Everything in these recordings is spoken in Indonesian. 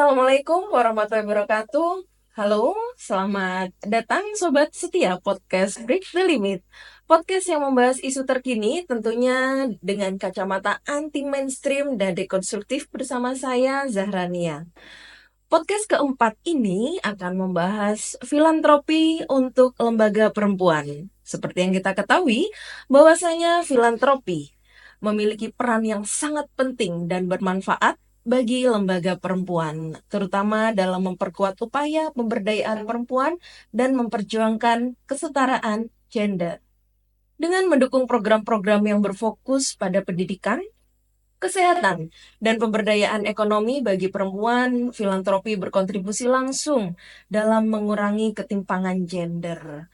Assalamualaikum warahmatullahi wabarakatuh. Halo, selamat datang Sobat Setia Podcast Break the Limit. Podcast yang membahas isu terkini tentunya dengan kacamata anti-mainstream dan dekonstruktif bersama saya, Zahrania. Podcast keempat ini akan membahas filantropi untuk lembaga perempuan. Seperti yang kita ketahui, bahwasanya filantropi memiliki peran yang sangat penting dan bermanfaat bagi lembaga perempuan, terutama dalam memperkuat upaya pemberdayaan perempuan dan memperjuangkan kesetaraan gender. Dengan mendukung program-program yang berfokus pada pendidikan, kesehatan, dan pemberdayaan ekonomi bagi perempuan, filantropi berkontribusi langsung dalam mengurangi ketimpangan gender.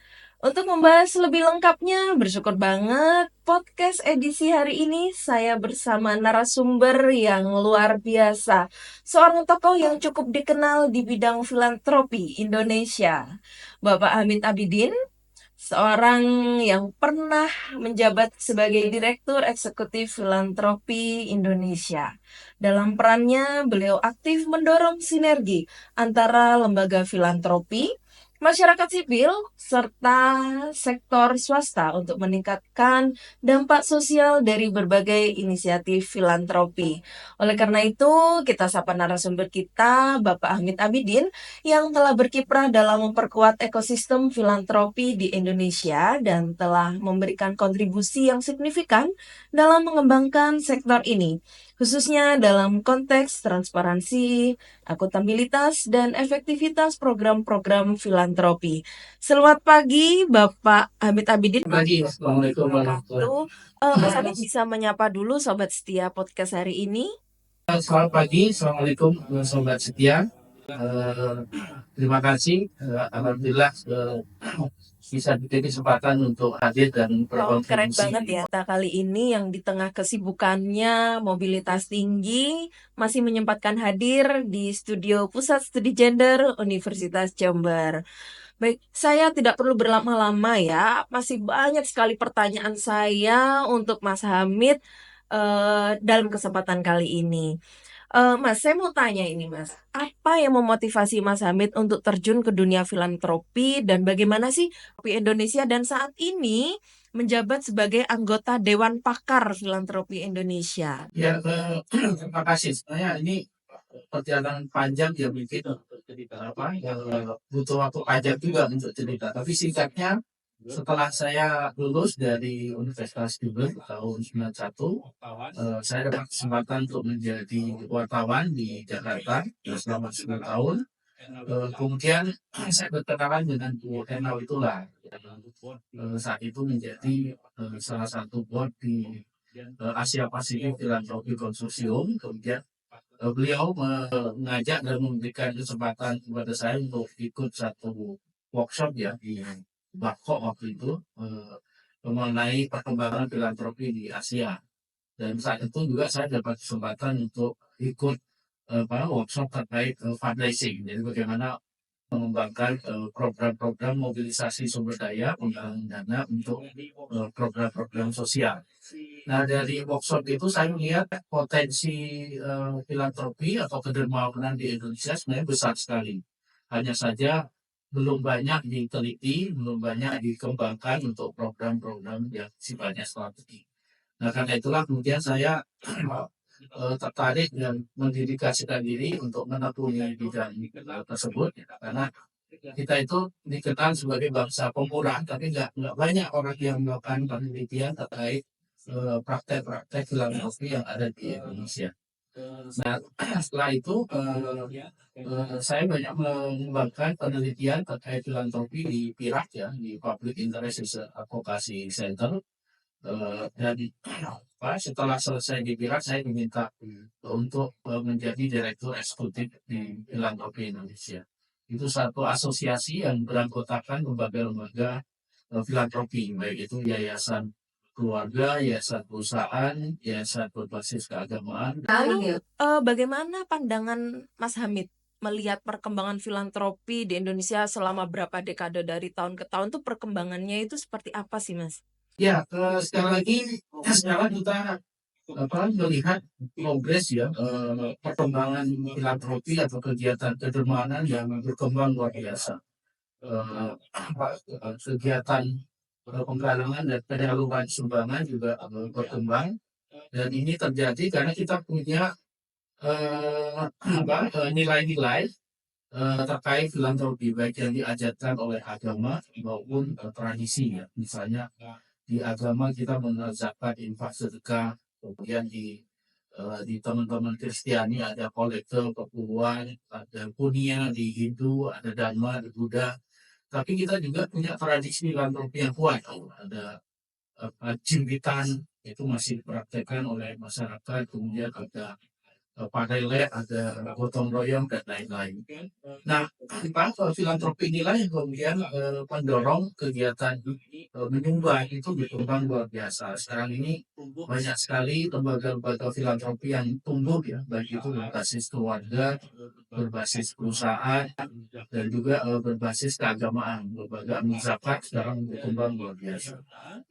Untuk membahas lebih lengkapnya, bersyukur banget podcast edisi hari ini saya bersama narasumber yang luar biasa. Seorang tokoh yang cukup dikenal di bidang filantropi Indonesia, Bapak Hamid Abidin, seorang yang pernah menjabat sebagai Direktur Eksekutif Filantropi Indonesia. Dalam perannya, beliau aktif mendorong sinergi antara lembaga filantropi, masyarakat sipil, serta sektor swasta untuk meningkatkan dampak sosial dari berbagai inisiatif filantropi. Oleh karena itu, kita sapa narasumber kita, Bapak Hamid Abidin, yang telah berkiprah dalam memperkuat ekosistem filantropi di Indonesia dan telah memberikan kontribusi yang signifikan dalam mengembangkan sektor ini, khususnya dalam konteks transparansi, akuntabilitas, dan efektivitas program-program filantropi. Selamat pagi, Bapak Hamid Abidin. Pagi, Assalamualaikum warahmatullahi wabarakatuh. Mas Hamid bisa menyapa dulu Sobat Setia Podcast hari ini. Selamat pagi, Assalamualaikum Sobat Setia. Terima kasih, Alhamdulillah bisa diberi kesempatan untuk hadir dan Keren berkontribusi. banget ya. Kita kali ini yang di tengah kesibukannya, mobilitas tinggi, masih menyempatkan hadir di studio Pusat Studi Gender Universitas Jember. Baik, saya tidak perlu berlama-lama ya. Masih banyak sekali pertanyaan saya untuk Mas Hamid dalam kesempatan kali ini. Mas, saya mau tanya ini, Mas. Apa yang memotivasi Mas Hamid untuk terjun ke dunia filantropi dan bagaimana sih Indonesia dan saat ini menjabat sebagai anggota Dewan Pakar Filantropi Indonesia? Ya, terima kasih. Sebenarnya ini perjalanan panjang ya mungkin untuk cerita apa, butuh waktu panjang juga untuk cerita. Tapi singkatnya, setelah saya lulus dari Universitas Jember tahun 91, saya dapat kesempatan untuk menjadi wartawan di Jakarta selama 10 tahun. Kemudian saya berkenalan dengan Bu Enau Itulah, saat itu menjadi salah satu board di Asia Pasifik Philanthropy Consortium. Kemudian beliau mengajak dan memberikan kesempatan kepada saya untuk ikut satu workshop ya di Bangkok waktu itu, mengenai perkembangan filantropi di Asia. Dan saat itu juga saya dapat kesempatan untuk ikut workshop terkait fundraising. Jadi bagaimana mengembangkan program-program mobilisasi sumber daya, penggalangan dana untuk program-program sosial. Nah, dari workshop itu saya melihat potensi filantropi atau kedermawanan di Indonesia sebenarnya besar sekali. Hanya saja belum banyak diteliti, belum banyak dikembangkan untuk program-program yang sifatnya strategi. Nah, karena itulah kemudian saya tertarik dan mendedikasikan diri untuk menekuni bidang tersebut, karena kita itu dikenal sebagai bangsa pemurah, tapi nggak banyak orang yang melakukan penelitian terkait praktek-praktek filantropi yang ada di Indonesia. Nah, setelah itu saya banyak mengembangkan penelitian terkait filantropi di PIRAK ya, di Public Interest Advocacy Center. Dan setelah selesai di PIRAK, saya diminta untuk menjadi Direktur Eksekutif di Filantropi Indonesia. Itu satu asosiasi yang beranggotakan lembaga-lembaga filantropi, baik itu yayasan keluarga, yayasan perusahaan, yayasan berbasis keagamaan. Lalu, bagaimana pandangan Mas Hamid melihat perkembangan filantropi di Indonesia selama berapa dekade dari tahun ke tahun tuh perkembangannya itu seperti apa sih, Mas? Ya, sekali lagi sekarang kita melihat progres ya, perkembangan filantropi atau kegiatan kedermawanan yang berkembang luar biasa. Kegiatan penggalangan dan penyaluran sumbangan juga berkembang, dan ini terjadi karena kita punya nilai-nilai terkait filantropi baik yang diajarkan oleh agama maupun tradisi ya. Misalnya di agama kita mengenal zakat, infak, sedekah, kemudian di teman-teman Kristiani ada kolekte, perpuluhan, ada punia, di Hindu ada dharma, di Buddha. Tapi kita juga punya tradisi filantropi yang kuat. Ada jimbitan, itu masih dipraktekkan oleh masyarakat, kemudian ada padele, ada gotong royong dan lain-lain. Nah, filantropi inilah yang kemudian mendorong kegiatan menyumbang itu berkembang luar biasa. Sekarang ini banyak sekali lembaga-lembaga filantropi yang tumbuh ya, baik itu berbasis keluarga, berbasis perusahaan, dan juga berbasis keagamaan. Lembaga zakat sekarang berkembang luar biasa.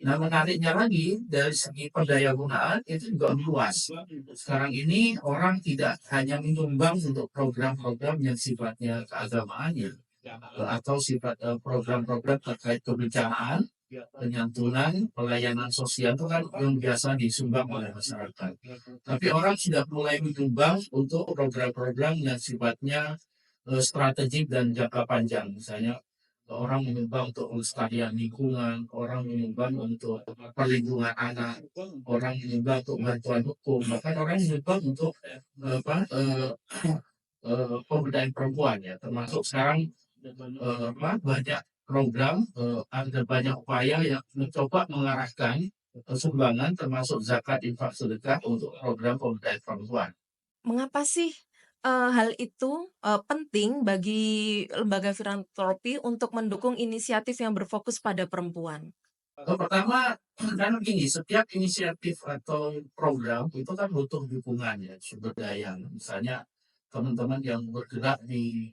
Nah, menariknya lagi dari segi pendaya gunaan itu juga luas. Sekarang ini orang tidak hanya menyumbang untuk program-program yang sifatnya keagamaan ya, atau sifat program-program terkait kebencanaan, penyantunan, pelayanan sosial itu kan yang biasa disumbang oleh masyarakat. Tapi orang sudah mulai menyumbang untuk program-program yang sifatnya strategik dan jangka panjang. Misalnya orang menyumbang untuk kelestarian lingkungan, orang menyumbang untuk perlindungan anak, orang menyumbang untuk bantuan hukum, bahkan orang menyumbang untuk pemberdayaan perempuan ya, termasuk sekarang banyak program, ada banyak upaya yang mencoba mengarahkan sumbangan termasuk zakat, infak, sedekah untuk program pemberdayaan perempuan. Mengapa sih, hal itu, penting bagi lembaga filantropi untuk mendukung inisiatif yang berfokus pada perempuan? Pertama, karena begini, setiap inisiatif atau program itu kan butuh dukungan ya, sumber daya. Misalnya teman-teman yang bergerak di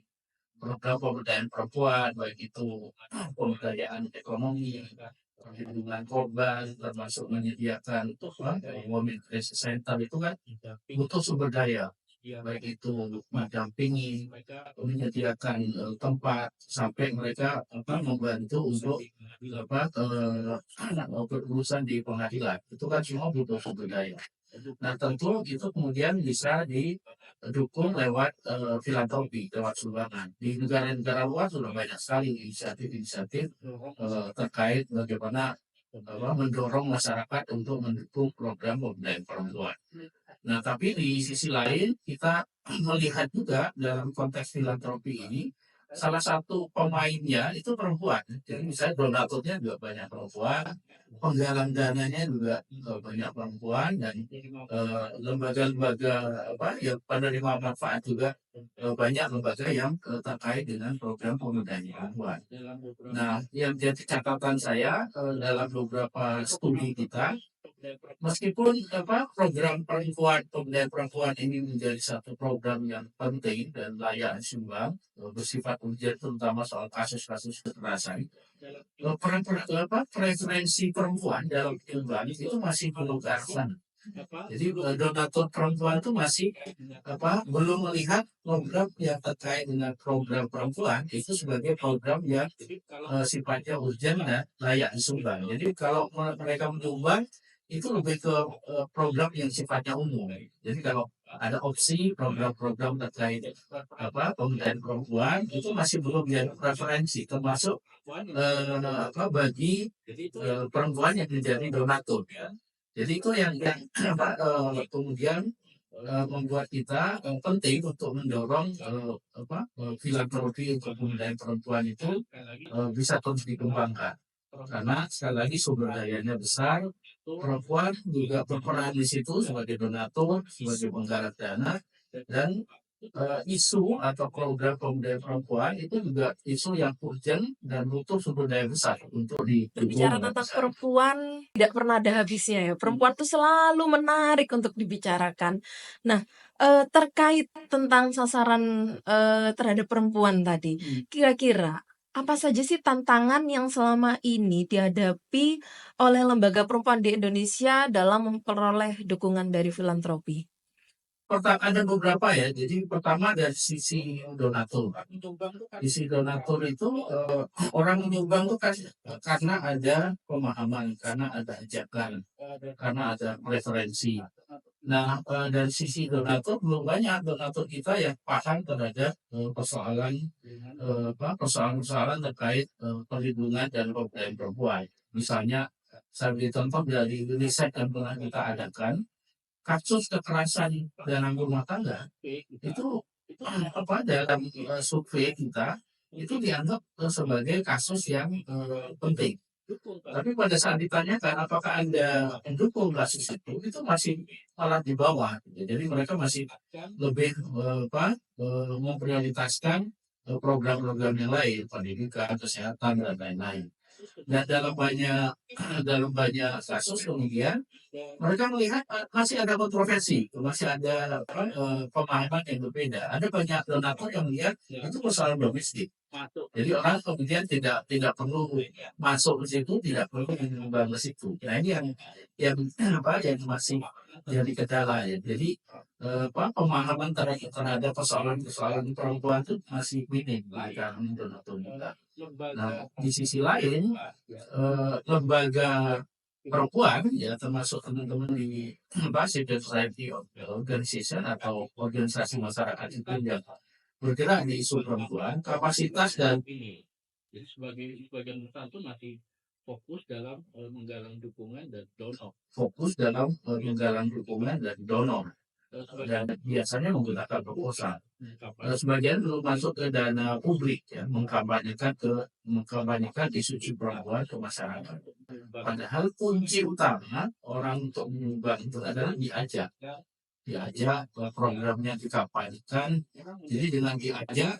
program pemberdayaan perempuan, baik itu pemberdayaan ekonomi, perlindungan korban, termasuk menyediakan women crisis center itu kan butuh sumber daya, baik itu mendampingi, menyediakan tempat sampai mereka membantu untuk berurusan di pengadilan. Itu kan semua butuh sumber daya. Nah, tentu itu kemudian bisa didukung lewat filantropi, lewat sumbangan. Di negara-negara luar sudah banyak sekali inisiatif-inisiatif terkait bagaimana mendorong masyarakat untuk mendukung program pemberdayaan perempuan. Nah, tapi di sisi lain kita melihat juga dalam konteks filantropi ini salah satu pemainnya itu perempuan. Jadi misalnya donaturnya juga banyak perempuan, penggalang dananya juga banyak perempuan, dan lembaga-lembaga yang penerima manfaat juga banyak lembaga yang terkait dengan program pemberdayaan perempuan. Nah, yang jadi catatan saya dalam beberapa studi kita, meskipun program pemberdayaan perempuan ini menjadi satu program yang penting dan layak disumbang, bersifat urgent terutama soal kasus-kasus kekerasan, preferensi perempuan dalam penyumbang itu masih belum ke arah sana. Jadi donatur perempuan itu masih belum melihat program yang terkait dengan program perempuan itu sebagai program yang sifatnya urgent dan layak disumbang. Jadi kalau mereka menyumbang itu lebih ke program yang sifatnya umum. Jadi kalau ada opsi program-program terkait pemberdayaan perempuan itu masih belum menjadi preferensi, termasuk bagi perempuan yang menjadi donatur. Jadi itu yang kemudian membuat kita penting untuk mendorong filantropi untuk pemberdayaan perempuan itu bisa terus dikembangkan. Karena sekali lagi sumber dayanya besar, perempuan juga berperan di situ sebagai donatur, sebagai penggarak dana, dan isu atau program pemberdayaan perempuan itu juga isu yang urgent dan butuh sumber daya besar untuk Berbicara tentang perempuan tidak pernah ada habisnya ya. Perempuan itu selalu menarik untuk dibicarakan. Nah, terkait tentang sasaran terhadap perempuan tadi, kira-kira Apa saja sih tantangan yang selama ini dihadapi oleh lembaga perempuan di Indonesia dalam memperoleh dukungan dari filantropi? Ada beberapa ya. Jadi pertama dari sisi donatur. Sisi donatur itu orang menyumbang tuh kan karena ada pemahaman, karena ada ajakan, karena ada preferensi. Nah, dari sisi donatur belum banyak donatur kita yang paham terhadap persoalan-persoalan terkait perlindungan dan pemberdayaan perempuan. Misalnya, saya beri contoh dari riset yang pernah kita adakan, kasus kekerasan dalam rumah tangga itu dalam survei kita itu dianggap sebagai kasus yang penting. Tapi pada saat ditanyakan apakah Anda mendukung kasus itu masih malah di bawah. Jadi mereka masih lebih memprioritaskan program-program yang lain, pendidikan, kesehatan dan lain-lain. Dan dalam banyak kasus kemudian mereka melihat masih ada kontroversi, masih ada pemahaman yang berbeda. Ada banyak donatur yang melihat itu persoalan domestik. Jadi orang kemudian tidak perlu masuk ke situ, tidak perlu menyumbang ke situ. Nah ini yang masih jadi kendala ya. Jadi pemahaman terhadap persoalan-persoalan perempuan itu masih minim di kalangan donatur kita. Nah di sisi lain lembaga perempuan ya termasuk teman-teman di civil society organization atau organisasi masyarakat itu yang bergerak di isu perempuan kapasitas dan jadi sebagian besar itu masih fokus dalam menggalang dukungan dan donor dan biasanya menggunakan proposal. Sebagian belum masuk ke dana publik ya mengkampanyekan isu-isu perempuan ke masyarakat. Padahal kunci utama orang untuk mengubah itu adalah diajak programnya dikampanyekan. Jadi dengan diajak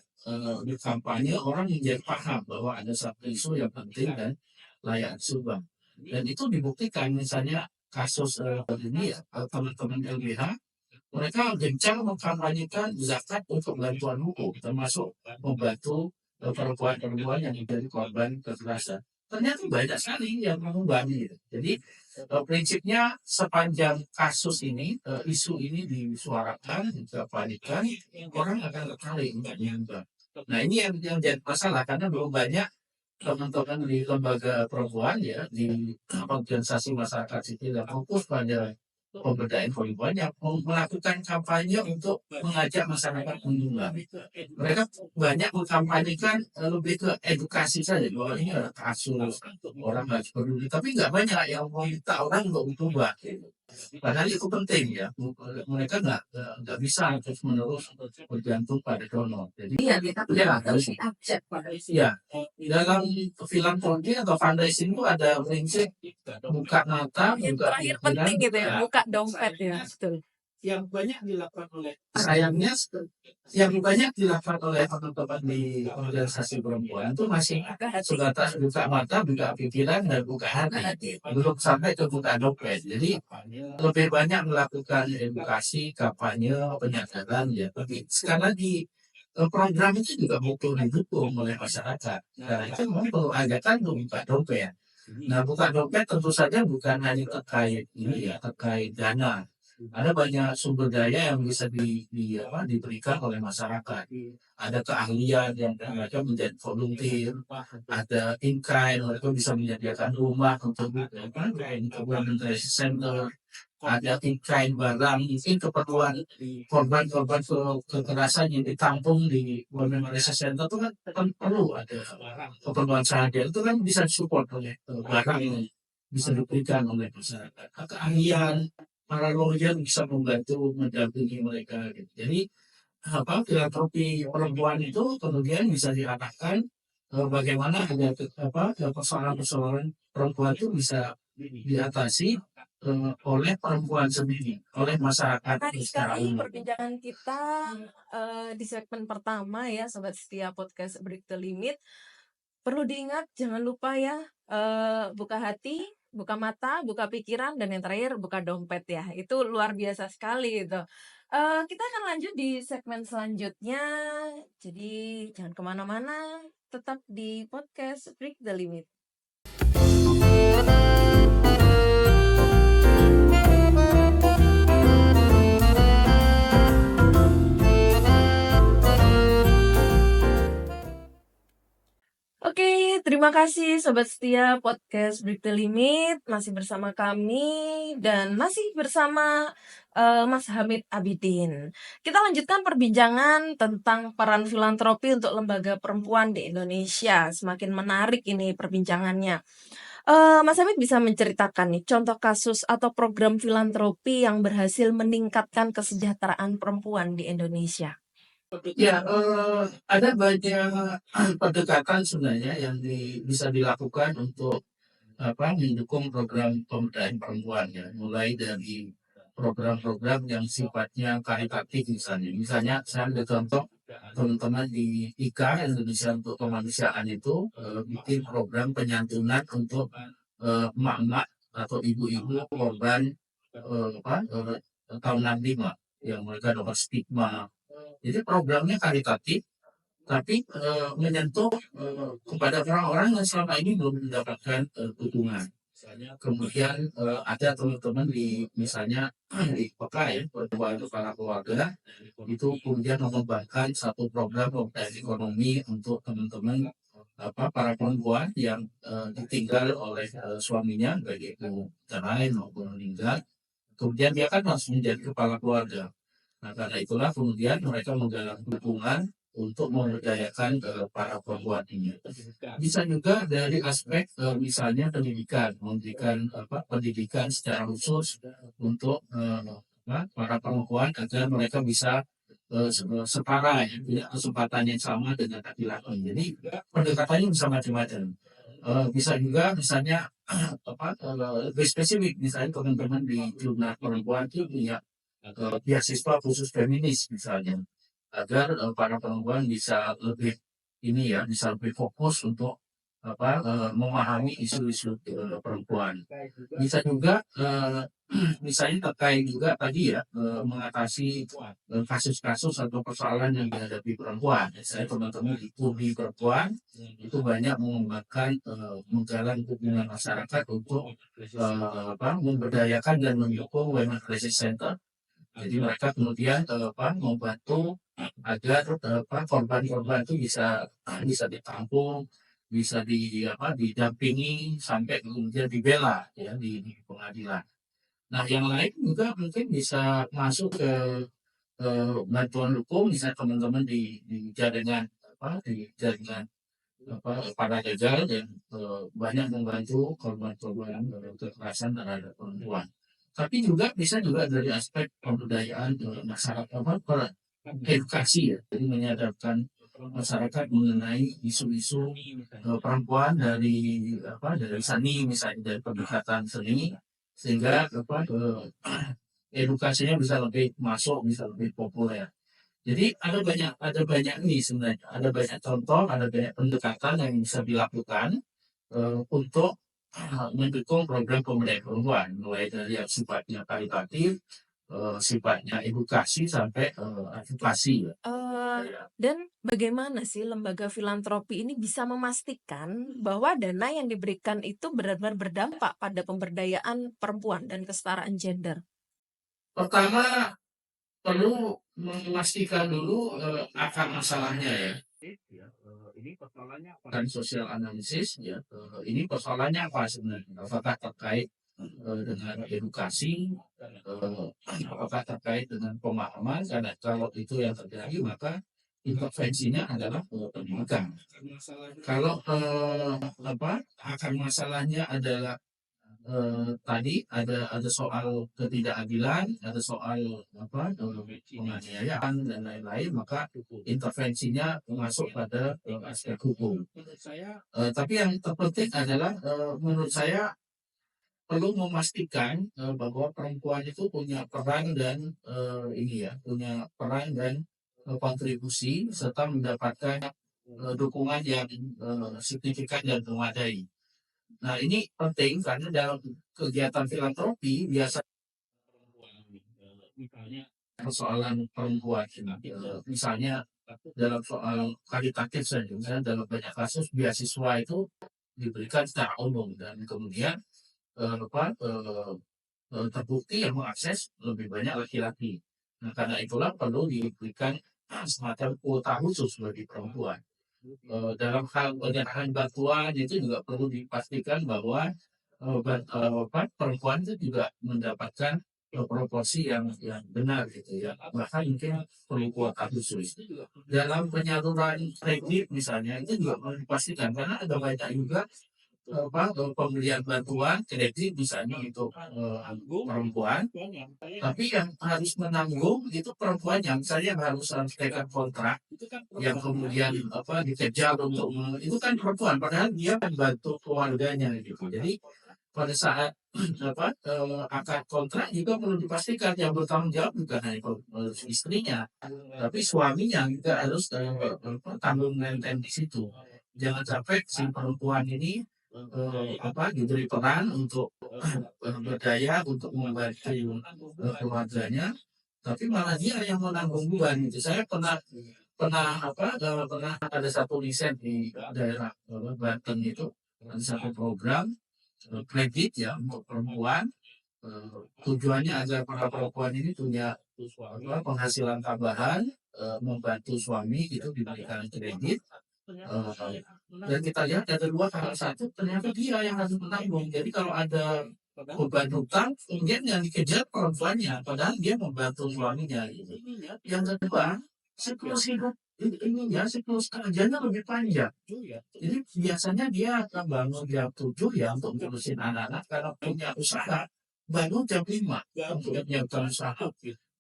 di kampanye orang menjadi paham bahwa ada satu isu yang penting dan layak disumbang. Dan itu dibuktikan misalnya kasus ini ya teman-teman LBH mereka gencar mengkampanyekan zakat untuk bantuan hukum termasuk membantu perempuan-perempuan yang menjadi korban kekerasan. Ternyata banyak sekali yang mengubah gitu. Jadi prinsipnya sepanjang kasus ini, isu ini disuarakan, dikampanyekan, orang akan tertarik untuk mengubah. Nah ini yang jadi masalah karena belum banyak teman-teman di lembaga perempuan ya di organisasi masyarakat sipil yang fokus pada pemberdayaan perempuan yang melakukan kampanye untuk mengajak masyarakat menyumbang. Mereka banyak mengkampanyekan lebih ke edukasi saja bahwa ini ada kasus orang nggak peduli, tapi nggak banyak yang meminta orang untuk berubah. Padahal itu penting ya. Mereka nggak bisa terus menerus bergantung pada donor. Jadi ya harus ya dalam filantropi atau fundraising itu ada prinsip buka mata, Yang buka terakhir pikiran, penting gitu ya, buka dompet ya, betul. yang banyak dilakukan oleh sayangnya yang banyak dilakukan oleh teman-teman di organisasi perempuan itu masih sebatas buka mata, buka pikiran dan buka hati, belum sampai ke buka dompet. Jadi lebih banyak melakukan edukasi, kampanye, penyadaran ya. Tapi sekali lagi program itu juga butuh didukung oleh masyarakat. Karena itu memang perlu anggaran untuk buka dompet. Nah, buka dompet tentu saja bukan hanya terkait ini ya, terkait dana. Ada banyak sumber daya yang bisa diberikan oleh masyarakat. Ada keahlian yang mereka menjadi volunteer, ada in-kind, mereka bisa menyediakan rumah untuk women crisis center, ada in-kind barang, mungkin keperluan korban-korban kekerasan yang ditampung di women crisis center itu kan perlu ada keperluan sehari itu kan bisa disupport oleh barang yang bisa diberikan oleh masyarakat. Keahlian para lawyer bisa membantu mendampingi mereka gitu. Jadi filantropi perempuan itu kemudian bisa diarahkan bagaimana ada persoalan-persoalan perempuan itu bisa diatasi oleh perempuan sendiri, oleh masyarakat Menarik secara sekali umum. perbincangan kita di segmen pertama ya, Sobat Setia Podcast Break the Limit. Perlu diingat, jangan lupa ya, buka hati, buka mata, buka pikiran, dan yang terakhir buka dompet ya. Itu luar biasa sekali itu. Kita akan lanjut di segmen selanjutnya. Jadi jangan kemana-mana, tetap di podcast Break the Limit. Oke, terima kasih Sobat Setia Podcast Break the Limit. Masih bersama kami dan masih bersama Mas Hamid Abidin. Kita lanjutkan perbincangan tentang peran filantropi untuk lembaga perempuan di Indonesia. Semakin menarik ini perbincangannya. Mas Hamid bisa menceritakan nih contoh kasus atau program filantropi yang berhasil meningkatkan kesejahteraan perempuan di Indonesia. Ya, ada banyak pendekatan sebenarnya yang bisa dilakukan untuk mendukung program pemberdayaan perempuan ya, mulai dari program-program yang sifatnya karitatif misalnya. Misalnya saya ambil contoh teman-teman di IKA Indonesia untuk Kemanusiaan itu bikin program penyantunan untuk emak-emak atau ibu-ibu korban tahun 65 yang mereka dapat stigma. Jadi programnya karitatif, tapi menyentuh kepada orang-orang yang selama ini belum mendapatkan dukungan. Kemudian ada teman-teman di misalnya di PK ya, Perempuan untuk Para Keluarga, itu kemudian mengembangkan satu program pemberdayaan ekonomi untuk teman-teman para perempuan yang ditinggal oleh suaminya, baik itu cerai maupun meninggal. Kemudian dia kan langsung menjadi kepala keluarga. Nah, karena itulah kemudian mereka menggalang dukungan untuk memberdayakan para perempuan ini. Bisa juga dari aspek misalnya pendidikan, memberikan pendidikan secara khusus untuk para perempuan agar mereka bisa setara ya, punya kesempatan yang sama dengan laki-laki. Jadi pendekatannya bisa macam-macam. Bisa juga misalnya lebih spesifik, misalnya teman-teman di jurnal perempuan itu punya beasiswa khusus feminis misalnya, agar para perempuan bisa lebih bisa lebih fokus untuk memahami isu-isu perempuan. Bisa juga misalnya terkait juga tadi ya mengatasi kasus-kasus atau persoalan yang dihadapi perempuan. Saya teman-teman di Puri Perempuan itu banyak mengembangkan menggalang hubungan masyarakat untuk memberdayakan dan mendukung Women Crisis Center. Jadi mereka kemudian membantu agar korban-korban itu bisa ditampung, bisa didampingi sampai kemudian dibela ya di pengadilan. Nah, yang lain juga mungkin bisa masuk ke bantuan hukum, misalnya teman-teman di jaringan di jaringan para legal yang banyak membantu korban-korban kekerasan terhadap perempuan. Tapi juga bisa juga dari aspek pemberdayaan masyarakat edukasi ya, jadi menyadarkan masyarakat mengenai isu-isu perempuan dari seni misalnya, dari pendekatan seni, sehingga edukasinya bisa lebih masuk, bisa lebih populer. Jadi ada banyak ini sebenarnya, ada banyak contoh, ada banyak pendekatan yang bisa dilakukan untuk mendukung program pemberdayaan perempuan, mulai dari yang sifatnya karitatif, sifatnya edukasi sampai advokasi. Dan bagaimana sih lembaga filantropi ini bisa memastikan bahwa dana yang diberikan itu benar-benar berdampak pada pemberdayaan perempuan dan kesetaraan gender? Pertama, perlu memastikan dulu akar masalahnya ya. Ini persoalannya apa? Dan sosial analisis ya. Ini persoalannya apa sebenarnya? Apakah terkait dengan edukasi? Apakah terkait dengan pemahaman? Karena kalau itu yang terjadi maka intervensinya adalah pendidikan. Kalau akar masalahnya adalah tadi ada soal ketidakadilan, ada soal penganiayaan dan lain-lain, maka intervensinya masuk pada aspek hukum. Tapi yang terpenting adalah menurut saya perlu memastikan bahwa perempuan itu punya peran dan punya peran dan kontribusi serta mendapatkan dukungan yang signifikan dan memadai. Nah, ini penting karena dalam kegiatan filantropi biasa misalnya persoalan perempuan. Misalnya dalam soal kalitatif saja, misalnya dalam banyak kasus beasiswa itu diberikan secara umum dan kemudian terbukti yang mengakses lebih banyak laki-laki. Nah, karena itulah perlu diberikan semacam kuota khusus bagi perempuan. Dalam hal penyerahan bantuan itu juga perlu dipastikan bahwa perempuan itu juga mendapatkan proporsi yang benar gitu ya. Bahkan mungkin perlu kuota khusus. Dalam penyaluran kredit misalnya itu juga perlu dipastikan karena ada banyak juga pemberian bantuan kredit misalnya untuk perempuan, tapi yang harus menanggung itu perempuan yang misalnya harus tekan kontrak, yang kemudian dikejar untuk itu kan perempuan, padahal dia membantu keluarganya gitu. Jadi pada saat akad kontrak juga perlu dipastikan yang bertanggung jawab bukan hanya istrinya, tapi suaminya juga harus tanggung renten di situ. Jangan sampai si perempuan ini diberi peran untuk berdaya untuk membantu keluarganya, tapi malah dia yang menanggung beban gitu. Saya pernah pernah pernah ada satu riset di daerah Banten itu, ada satu program kredit ya untuk perempuan. Tujuannya agar para perempuan ini punya penghasilan tambahan, membantu suami itu diberikan kredit. Dan kita lihat ada dua hal, satu ternyata dia yang harus menanggung. Jadi kalau ada beban hutang, kemudian yang dikejar perempuannya, padahal dia membantu suaminya. Gitu. Yang kedua, siklus hidup ini ya, siklus kerjanya lebih panjang. Jadi biasanya dia akan bangun jam 7 ya untuk ngurusin anak-anak karena punya usaha, bangun jam 5 untuk menyiapkan usaha.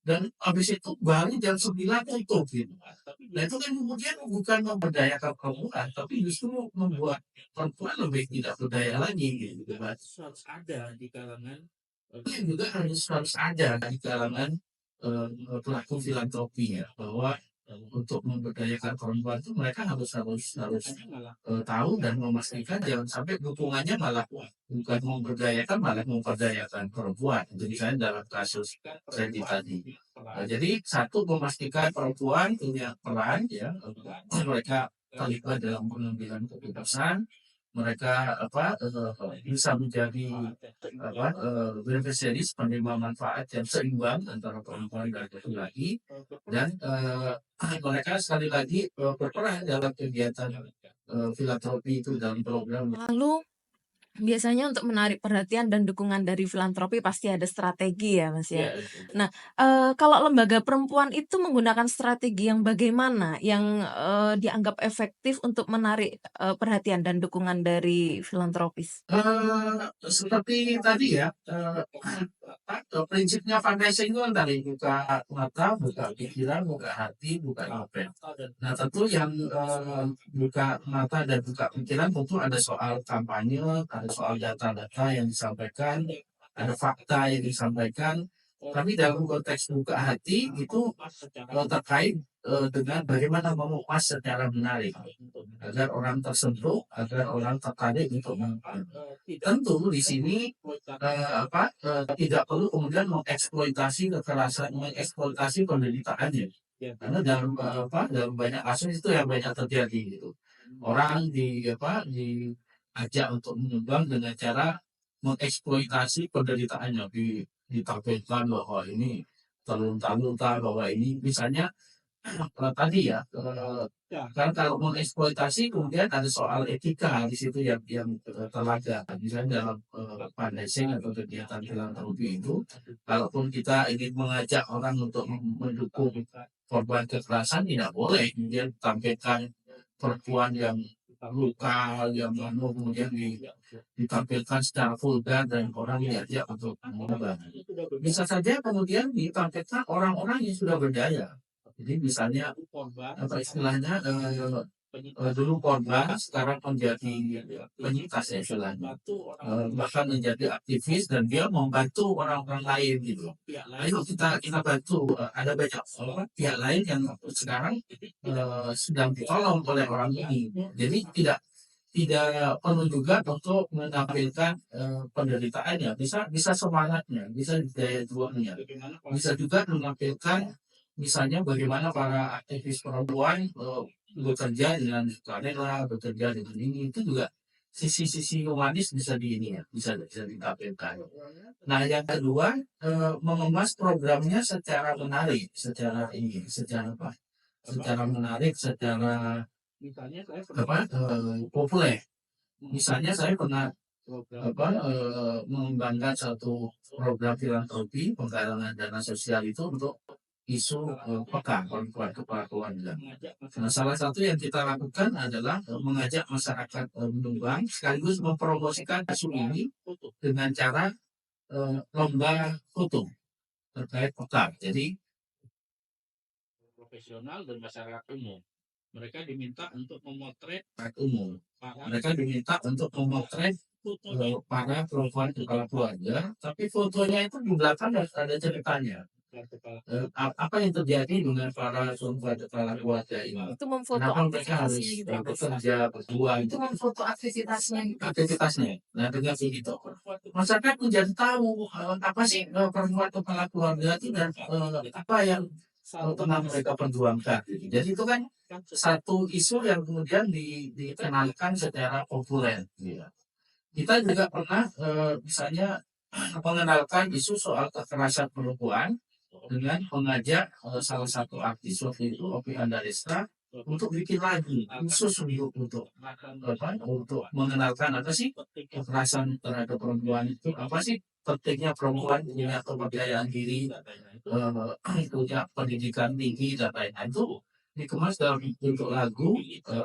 Dan habis itu baru jam 9 tutup gitu. Nah itu kan kemudian bukan memberdayakan perempuan, tapi justru membuat perempuan lebih tidak berdaya lagi gitu. Harus ada di kalangan juga harus ada di kalangan pelaku filantropi ya, bahwa untuk memberdayakan perempuan itu mereka harus tahu dan memastikan jangan sampai dukungannya malah bukan memberdayakan malah memperdayakan perempuan. Jadi saya dalam kasus Randy tadi. Jadi satu memastikan perempuan punya peran ya, mereka terlibat dalam pengambilan keputusan, mereka bisa menjadi beneficiaries penerima manfaat yang seimbang antara perempuan dan laki-laki, dan mereka sekali lagi berperan dalam kegiatan filantropi itu dalam program. Lalu biasanya untuk menarik perhatian dan dukungan dari filantropi pasti ada strategi ya, Mas, ya. Nah, kalau lembaga perempuan itu menggunakan strategi yang bagaimana yang, dianggap efektif untuk menarik, perhatian dan dukungan dari filantropis? Seperti tadi ya, prinsipnya fundraising itu kan tadi buka mata, buka pikiran, buka hati, buka novel. Nah tentu yang buka mata dan buka pikiran tentu ada soal kampanye, ada soal data-data yang disampaikan, ada fakta yang disampaikan. Tapi dalam konteks buka hati itu terkait dengan bagaimana mengupas secara menarik agar orang tersentuh, agar orang tertarik untuk menonton. Tentu di sini tidak perlu kemudian mengeksploitasi kekerasan, mengeksploitasi penderitaannya. Karena dalam banyak kasus itu yang banyak terjadi gitu. Orang diajak untuk menyumbang dengan cara mengeksploitasi penderitaannya, ditampilkan bahwa ini terlunta-lunta, bahwa ini misalnya tadi ya, kan kalau mengeksploitasi kemudian ada soal etika di situ yang terlaga. Misalnya dalam fundraising atau kegiatan filantropi itu, kalaupun kita ingin mengajak orang untuk mendukung korban kekerasan, tidak boleh kemudian tampilkan perempuan yang luka, yang kemudian ditampilkan secara vulgar dan orang diajak untuk mengubah. Bisa saja kemudian ditampilkan orang-orang yang sudah berdaya. Jadi misalnya istilahnya dulu korban sekarang menjadi penyintas ya istilahnya, bahkan menjadi aktivis dan dia membantu orang-orang lain gitu. Ayo kita bantu, ada banyak pihak lain yang sekarang sedang ditolong oleh orang ini. Jadi tidak tidak perlu juga untuk menampilkan penderitaannya, bisa semangatnya, bisa daya juangnya, bisa juga menampilkan misalnya bagaimana para aktivis perempuan bekerja dengan sukarela, bekerja dengan ini, itu juga sisi-sisi humanis bisa di ini ya, bisa ditampilkan. Nah, yang kedua, mengemas programnya secara menarik, secara apa? Secara menarik, secara apa? Populer. Misalnya saya pernah mengembangkan satu program filantropi penggalangan dana sosial itu untuk isu peka perempuan kepala keluarga. Nah, salah satu yang kita lakukan adalah mengajak masyarakat menyumbang sekaligus mempromosikan isu ini dengan cara lomba foto terkait peka. Jadi profesional dan masyarakat umum. Mereka diminta untuk memotret masyarakat umum. Mereka diminta untuk memotret para perempuan kepala keluarga, tapi fotonya itu di belakang ada ceritanya. Apa yang terjadi dengan para perempuan kepala keluarga ini? Itu memfoto Kenapa mereka harus aktivitasnya gitu ya, Mas? bekerja berdua? Itu kan foto aktivitasnya. Nah, dengan begitu masyarakat menjadi tahu apa sih perempuan kepala keluarga itu dan apa yang pernah mereka perjuangkan. Jadi itu kan satu isu yang kemudian dikenalkan secara populer. Gitu. Kita juga pernah misalnya mengenalkan isu soal kekerasan perempuan dengan mengajak salah satu artis waktu itu Opi Andaresta untuk bikin lagu khusus untuk untuk mengenalkan apa sih kekerasan terhadap perempuan itu, apa sih pentingnya perempuan punya kepercayaan diri, punya pendidikan tinggi dan lain-lain, itu dikemas dalam bentuk lagu,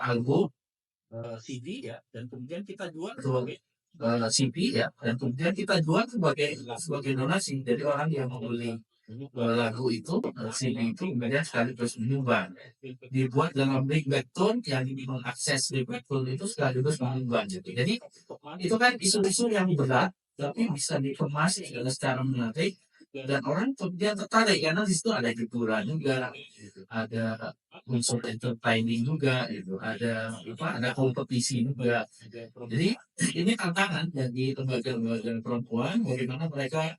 album, CD ya, dan kemudian kita jual sebagai CD ya, dan kemudian kita jual sebagai donasi. Jadi orang yang membeli lagu itu, CD itu kemudian sekaligus menyumbang. Dibuat dalam ringbackton yang mengakses ringbackton itu sekaligus menyumbang. Gitu. Jadi itu kan isu-isu yang berat, tapi bisa dikemas secara menarik dan orang kemudian tertarik karena di situ ada hiburan juga, ada unsur entertaining juga, gitu. Ada kompetisi juga. Jadi ini tantangan bagi lembaga-lembaga perempuan bagaimana mereka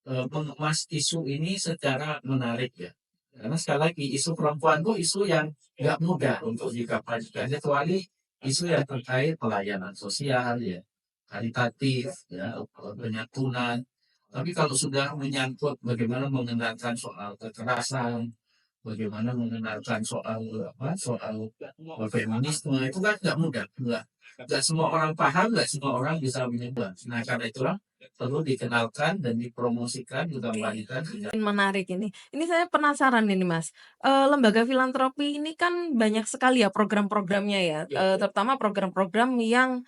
mengemas isu ini secara menarik ya. Karena sekali lagi isu perempuan itu isu yang nggak mudah untuk dikampanyekan, kecuali isu yang terkait pelayanan sosial ya, karitatif ya, penyatunan. Tapi kalau sudah menyangkut bagaimana mengenalkan soal kekerasan, bagaimana mengenalkan soal feminisme, itu kan nggak mudah, nggak semua orang paham, nggak semua orang bisa menyumbang. Nah, karena itulah perlu dikenalkan dan dipromosikan, dikampanyekan. Menarik ini. Ini saya penasaran ini Mas, lembaga filantropi ini kan banyak sekali ya program-programnya ya, terutama program-program yang,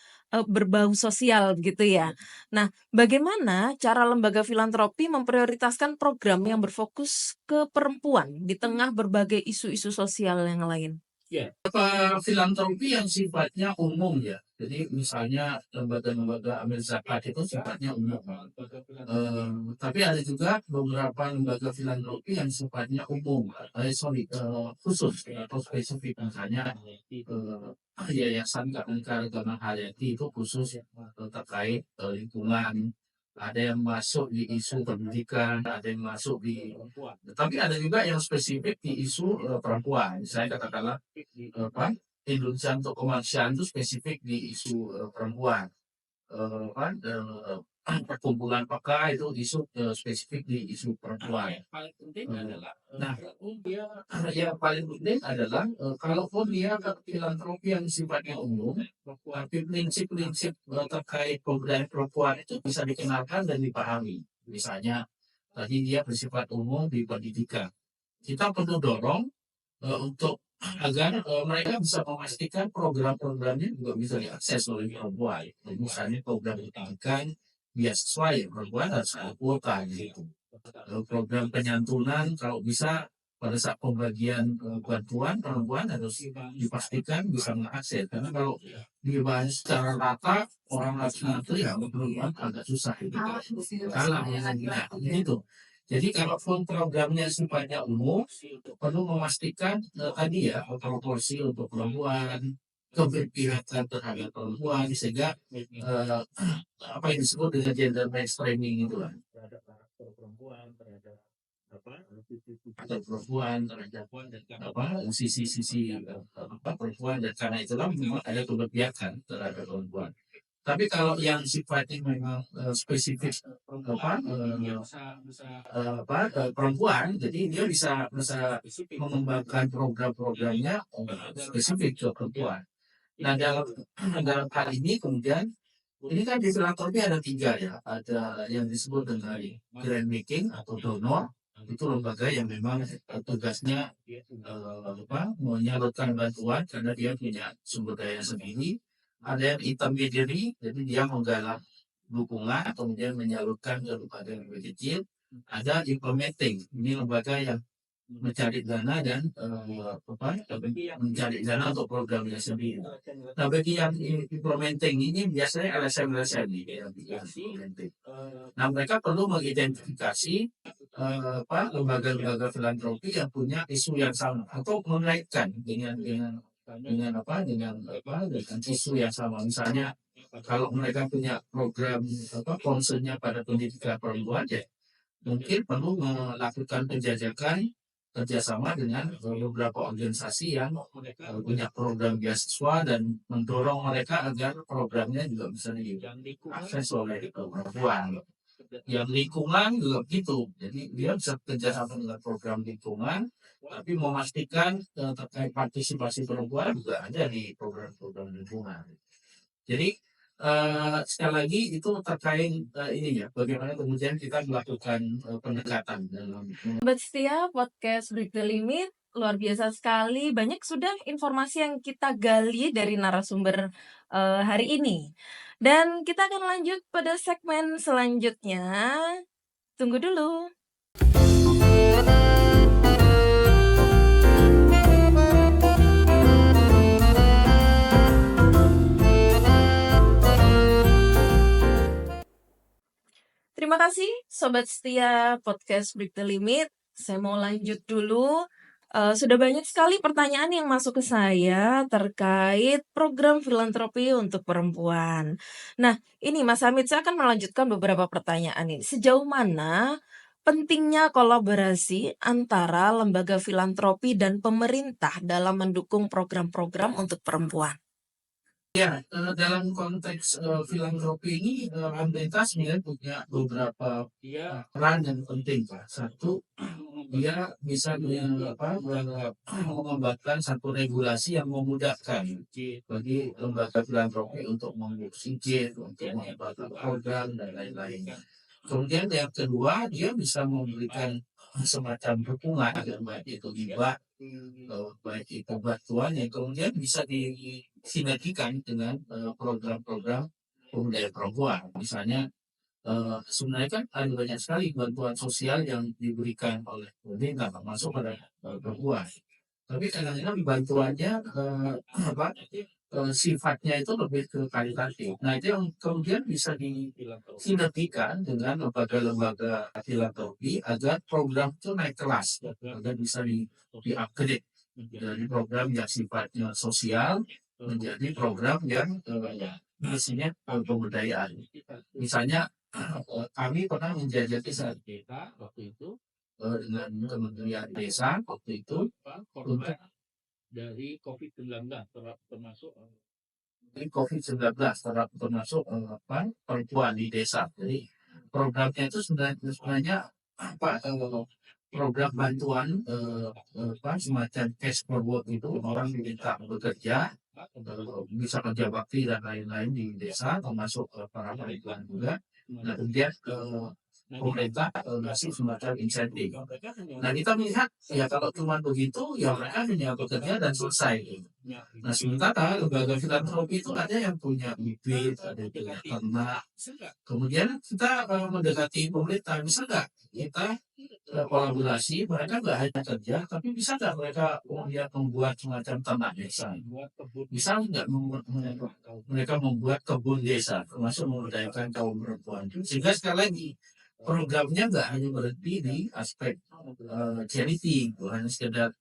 berbau sosial gitu ya. Nah, bagaimana cara lembaga filantropi memprioritaskan program yang berfokus ke perempuan di tengah berbagai isu-isu sosial yang lain? Ya, filantropi yang sifatnya umum ya. Jadi misalnya lembaga-lembaga amil zakat itu sifatnya umum. Tapi ada juga beberapa lembaga filantropi yang sifatnya umum, khusus atau spesifik. Misalnya Yayasan Keanekaragaman Hayati itu khusus terkait lingkungan. Ada yang masuk di isu pendidikan, ada yang masuk di, tapi ada juga yang spesifik di isu perempuan. Saya katakanlah Indonesia untuk Kemanusiaan itu spesifik di isu perempuan. Perkumpulan peka itu isu spesifik di isu perempuan. Nah, yang paling penting adalah kalaupun dia filantropi yang sifatnya umum, tapi prinsip-prinsip terkait pemberdayaan perempuan itu bisa dikenalkan dan dipahami. Misalnya tadi dia bersifat umum di pendidikan. Kita perlu dorong untuk agar mereka bisa memastikan program-programnya juga bisa diakses oleh perempuan. Misalnya program pendidikan beasiswa ya perempuan harus ada kuota gitu. Program penyantunan kalau bisa pada saat pembagian bantuan perempuan harus dipastikan bisa mengakses, karena kalau dibahas secara rata orang laki-laki ya perempuan agak susah gitu. Kalah ya gitu. Jadi kalau programnya sifatnya umum, perlu memastikan tadi ya proporsi untuk perempuan, keberpihakan terhadap perempuan sehingga apa yang disebut dengan gender mainstreaming itu lah terhadap perempuan terhadap atau perempuan terhadap sisi-sisi perempuan, dan karena itulah memang ada keberpihakan terhadap perempuan. Tapi kalau yang sifatnya memang spesifik perempuan, jadi dia bisa mengembangkan program-programnya spesifik ke perempuan. Nah, dalam hal ini kemudian ini kan di filantropi ada 3 ya, ada yang disebut dengan grant making atau donor, itu lembaga yang memang tugasnya menyalurkan bantuan karena dia punya sumber daya sendiri. Ada yang intermediary, jadi dia menggalang dukungan kemudian menyalurkan ke lembaga yang lebih kecil. Ada implementing, ini lembaga yang mencari dana dan mencari dana untuk programnya sendiri. Nah, bagi yang implementing ini biasanya LSM yang implementing. Nah, mereka perlu mengidentifikasi lembaga-lembaga filantropi yang punya isu yang sama atau mengaitkan dengan isu yang sama. Misalnya kalau mereka punya program concernnya pada pendidikan perempuan, ya mungkin perlu melakukan penjajakan kerjasama dengan beberapa organisasi yang punya program beasiswa dan mendorong mereka agar programnya juga bisa diakses oleh perempuan. Yang lingkungan juga begitu, jadi dia bisa kerjasama dengan program lingkungan, tapi memastikan terkait partisipasi perempuan juga ada di program-program lingkungan. Jadi sekali lagi itu terkait ini ya, bagaimana kemudian kita melakukan pendekatan dalam Sobat setia podcast Break the Limit, luar biasa sekali. Banyak sudah informasi yang kita gali dari narasumber hari ini. Dan kita akan lanjut pada segmen selanjutnya. Tunggu dulu. Terima kasih Sobat setia podcast Break the Limit. Saya mau lanjut dulu. Sudah banyak sekali pertanyaan yang masuk ke saya terkait program filantropi untuk perempuan. Nah, ini Mas Hamid, saya akan melanjutkan beberapa pertanyaan ini. Sejauh mana pentingnya kolaborasi antara lembaga filantropi dan pemerintah dalam mendukung program-program untuk perempuan? Ya, dalam konteks filantropi ini pemerintah sebenarnya punya beberapa peran yang penting, Pak. Satu, dia bisa mengembangkan satu regulasi yang memudahkan bagi lembaga filantropi untuk mengurus izin, untuk mengembangkan program dan lain-lain. Kemudian yang kedua, dia bisa memberikan semacam dukungan, baik itu hibah, baik itu bantuan yang kemudian bisa disinergikan dengan program-program pemberdayaan perempuan. Misalnya sebenarnya kan ada banyak sekali bantuan sosial yang diberikan oleh pemerintah termasuk pada perempuan. Tapi kadang-kadang bantuannya sifatnya itu lebih ke kalitatif. Nah, itu yang kemudian bisa disinergikan dengan lembaga-lembaga filantropi agar program itu naik kelas, agar bisa di-upgrade dari program yang sifatnya sosial menjadi program yang isinya pemberdayaan. Misalnya kami pernah menjajaki saat kita waktu itu dengan Kementerian Desa waktu itu untuk dari COVID-19 termasuk perempuan di desa. Jadi programnya itu sebenarnya program bantuan semacam cash for work, itu orang diminta bekerja, bisa kerja bakti dan lain-lain di desa, termasuk para perempuan juga. Nah, kemudian pemerintah ngasih semacam insentif. Nah, kita melihat ya kalau cuma begitu ya mereka hanya bekerja dan selesai. Nah, sementara lembaga filantropi itu ada yang punya bibit, ada yang punya ternak. Kemudian kita mendekati pemerintah, bisa nggak kita kolaborasi, mereka nggak hanya kerja, tapi bisa nggak mereka kemudian membuat semacam ternak desa? Bisa nggak mereka membuat kebun desa, termasuk memberdayakan kaum perempuan? Sehingga sekali lagi programnya nggak hanya berhenti di aspek charity, bukan sekedar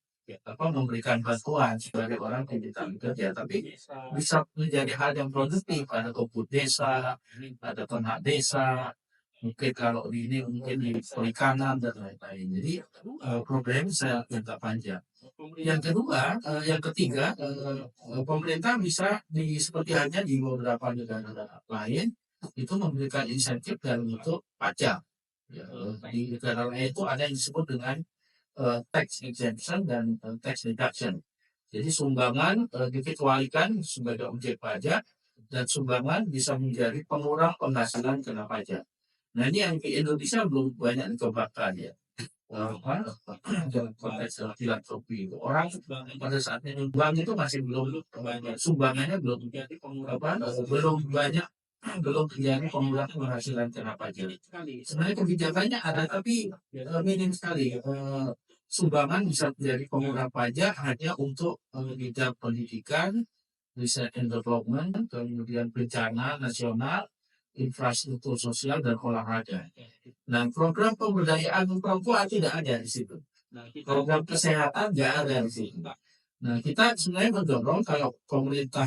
memberikan bantuan sebagai orang yang tidak bekerja, tapi bisa menjadi hal yang produktif. Ada kebun desa, ada ternak desa, mungkin kalau di ini mungkin di perikanan dan lain-lain. Jadi program saya jangka panjang. Yang ketiga, pemerintah bisa seperti halnya di beberapa negara lain itu memberikan insentif dalam bentuk pajak. Ya, di negara lain itu ada yang disebut dengan tax exemption dan tax reduction. Jadi sumbangan dikecualikan sebagai objek pajak dan sumbangan bisa menjadi pengurang penghasilan kena pajak. Nah ini yang di Indonesia belum banyak dikembangkan ya. Dalam konteks filantropi itu orang pada saat nyumbang itu masih belum sumbangannya belum belum banyak belum terjadi pengurangan penghasilan kena pajak. Sebenarnya kebijakannya ada tapi minim sekali. Sumbangan bisa menjadi pengurangan pajak hanya untuk bidang pendidikan, research and development, kemudian bencana nasional, infrastruktur sosial dan olahraga. Nah, program pemberdayaan perempuan tidak ada di situ. Program kesehatan nggak ada di situ. Nah, kita sebenarnya mendorong kalau pemerintah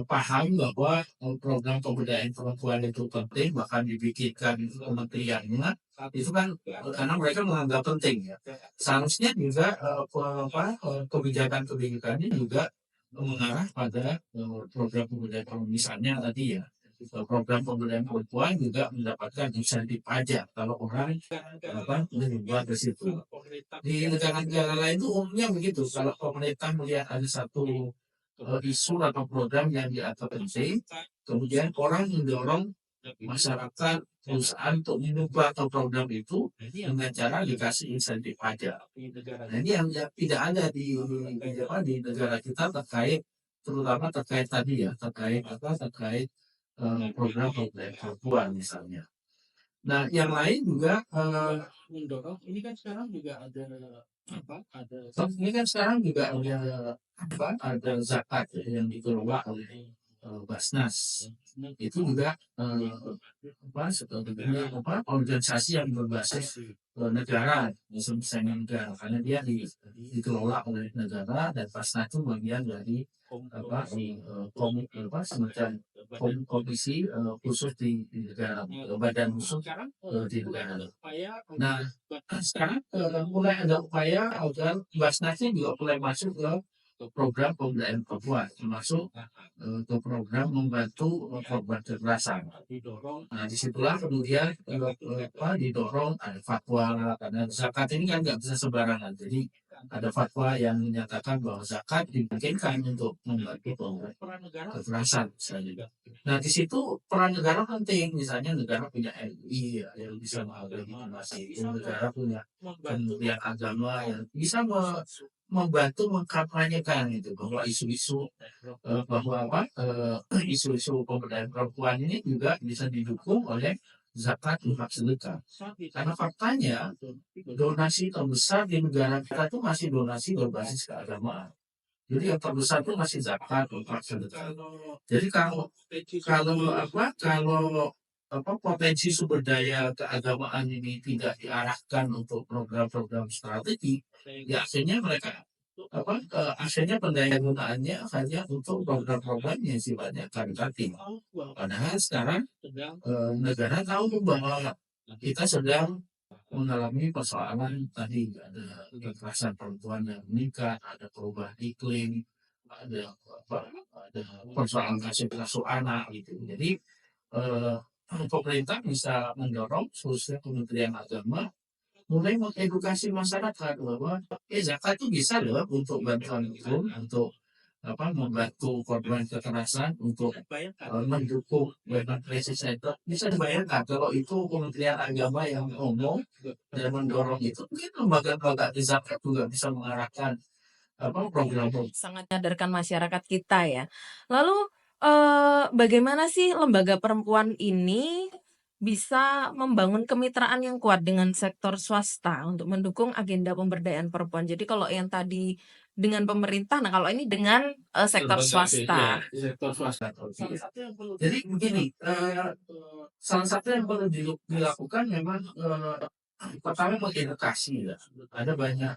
paham bahwa program pemberdayaan perempuan itu penting, bahkan dibikinkan kementeriannya, itu kan karena mereka menganggap penting ya. Seharusnya juga kebijakan-kebijakannya juga mengarah pada program pemberdayaan perempuan. Misalnya tadi ya, program pemberdayaan perempuan juga mendapatkan insentif pajak kalau orang menyumbang ke situ. Di negara-negara lain itu umumnya begitu. Kalau pemerintah melihat ada satu isu atau program yang dianggap penting, kemudian orang mendorong masyarakat perusahaan untuk menyumbang atau program itu dengan cara dikasih insentif pajak. Nah ini yang tidak ada di negara kita terkait terutama terkait tadi ya terkait program pemberdayaan perempuan misalnya. Nah yang lain juga mendorong ini kan sekarang juga ada ada zakat ya, yang dikelola oleh Basnas. Itu juga sebetulnya organisasi yang berbasis negara, misalnya negara, karena dia dikelola oleh negara dan Basnas itu bagian dari semacam komisi khusus di negara, badan khusus di negara. Nah sekarang mulai ada upaya agar Basnasnya juga mulai masuk ke program pemberdayaan perempuan, termasuk ke program membantu korban kekerasan. Nah disitulah kemudian didorong ada fatwa karena zakat ini kan nggak bisa sembarangan, jadi ada fatwa yang menyatakan bahwa zakat dimungkinkan untuk membantu kekerasan misalnya. Nah di situ peran negara penting, misalnya negara punya MUI ya, yang bisa menglegitimasi, negara punya kementerian agama yang bisa membantu mengkampanyekan itu bahwa isu-isu isu-isu pemberdayaan perempuan ini juga bisa didukung oleh zakat infak sedekah. Karena faktanya donasi terbesar di negara kita itu masih donasi berbasis keagamaan. Jadi yang terbesar itu masih zakat infak sedekah. Jadi kalau potensi sumber daya keagamaan ini tidak diarahkan untuk program-program strategi, ya akhirnya mereka akhirnya pendaya gunaannya hanya untuk program-program yang sifatnya karitatif. Padahal sekarang negara tahu bahwa kita sedang mengalami persoalan tadi, ada kekerasan perempuan yang meningkat, ada perubahan iklim, ada persoalan kasih anak gitu. Jadi pemerintah bisa mendorong khususnya Kementerian Agama mulai mengedukasi masyarakat bahwa zakat itu bisa loh untuk bantuan hukum, untuk membantu korban kekerasan, untuk mendukung women crisis center. Bisa dibayangkan kalau itu Kementerian Agama yang ngomong dan mendorong itu, mungkin lembaga-lembaga di zakat juga bisa mengarahkan program. Sangat menyadarkan masyarakat kita ya. Lalu bagaimana sih lembaga perempuan ini bisa membangun kemitraan yang kuat dengan sektor swasta untuk mendukung agenda pemberdayaan perempuan? Jadi kalau yang tadi dengan pemerintah, nah kalau ini dengan sektor swasta. Sektor swasta. Jadi begini, salah satu yang perlu dilakukan memang pertama mengedukasi ya. Ada banyak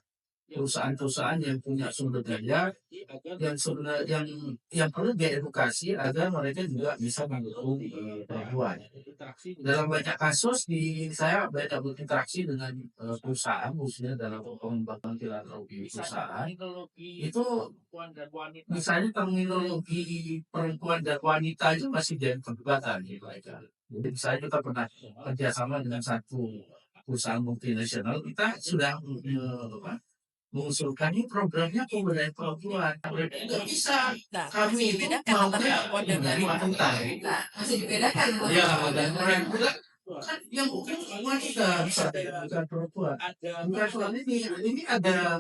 perusahaan-perusahaan yang punya sumber daya yang sebenarnya yang perlu diedukasi agar mereka juga bisa mendukung perempuan. Dalam banyak kasus saya banyak berinteraksi dengan perusahaan, khususnya dalam pengembangan filantropi perusahaan. Itu misalnya terminologi perempuan dan wanita itu masih jadi perdebatan di mereka. Jadi misalnya kita pernah kerjasama dengan satu perusahaan multinasional, kita sudah mengusulkan ini programnya pemberdayaan perempuan. Mereka nggak bisa. Nah, masih Kami itu dibedakan antara maunya perempuan dan dari wanita. wanita. Nah, masih dibedakan. Ya, dan mereka bilang kan yang bukan wanita bisa bukan perempuan. Bukan soal ini ada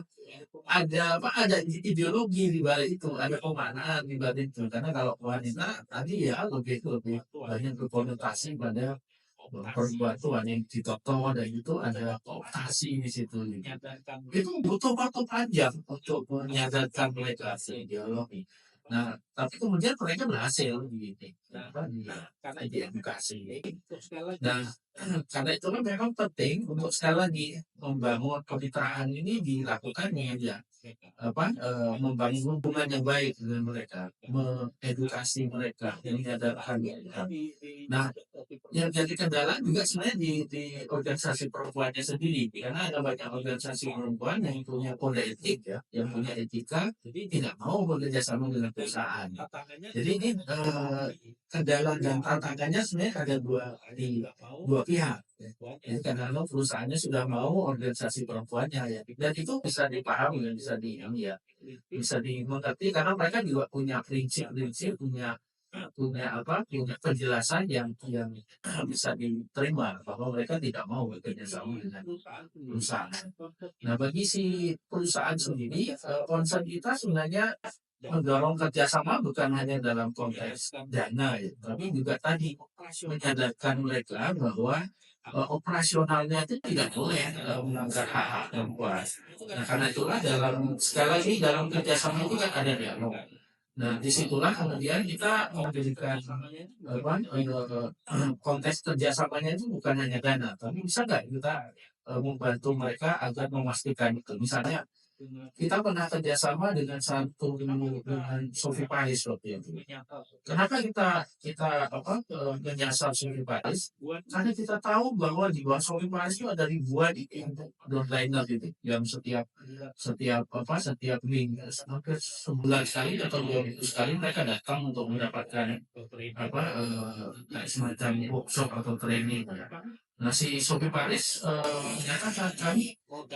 ideologi di balik itu, ada pemaknaan di balik itu. Karena kalau wanita tadi ya lebih banyak berkonotasi pada perempuan tuh ada yang ditoto dan itu ada kooptasi di situ gitu. Itu butuh waktu panjang untuk menyadarkan mereka ideologi. Nah, tapi kemudian mereka berhasil gitu. Karena diedukasi. Nah, karena itu kan memang penting untuk sekali lagi membangun kemitraan ini dilakukan dengan membangun hubungan yang baik dengan mereka, mengedukasi mereka, menyadarkan mereka. Nah, yang jadi kendala juga sebenarnya di organisasi perempuannya sendiri, karena ada banyak organisasi perempuan yang punya kode etik ya, yang punya etika, tidak mau bekerja sama dengan perusahaan. Jadi ini kendala dan tantangannya sebenarnya ada dua pihak. Jadi kadang-kadang perusahaannya sudah mau organisasi perempuannya ya, dan itu bisa dipahami dan bisa dimengerti karena mereka juga punya prinsip-prinsip, punya penjelasan yang bisa diterima bahwa mereka tidak mau bekerja sama dengan perusahaan. Nah, bagi si perusahaan sendiri, concern kita sebenarnya mendorong kerjasama bukan hanya dalam konteks dana ya, tapi juga tadi menyadarkan mereka bahwa operasionalnya itu tidak boleh melanggar hak-hak perempuan. Nah, karena itulah sekali lagi dalam kerjasama itu kan ada dialog. Nah, disitulah kemudian kita memberikan konteks kerjasamanya itu bukan hanya dana, tapi bisa nggak kita membantu mereka agar memastikan itu. Misalnya kita pernah kerjasama dengan Sophie Paris waktu itu. Kenapa kita menyasar Sophie Paris? Karena kita tahu bahwa di bawah Sophie Paris itu ada ribuan donliner gitu, yang setiap minggu, hampir sebulan sekali atau 2 minggu sekali mereka datang untuk mendapatkan semacam workshop atau training. Nah, si Sophie Paris menyatakan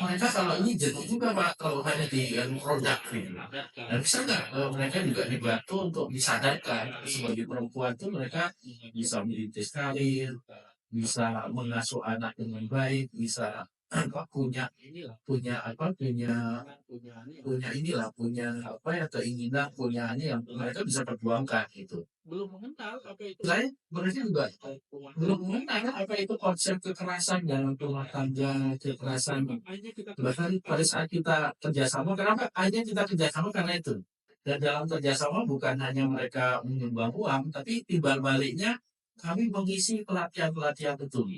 mereka kalau ini jenuh juga Pak kalau hanya di produk gitu. Nah, bisa nggak mereka juga dibantu untuk disadarkan sebagai perempuan itu mereka bisa merintis karir, bisa mengasuh anak dengan baik, bisa punya keinginan, punya ini yang mereka bisa perjuangkan gitu. Saya mereka juga belum mengenal apa itu konsep kekerasan dalam rumah tangga, kekerasan. Bahkan pada saat kita kerjasama, kenapa aja kita kerjasama karena itu. Dan dalam kerjasama bukan hanya mereka menyumbang uang, tapi timbal baliknya kami mengisi pelatihan-pelatihan itu,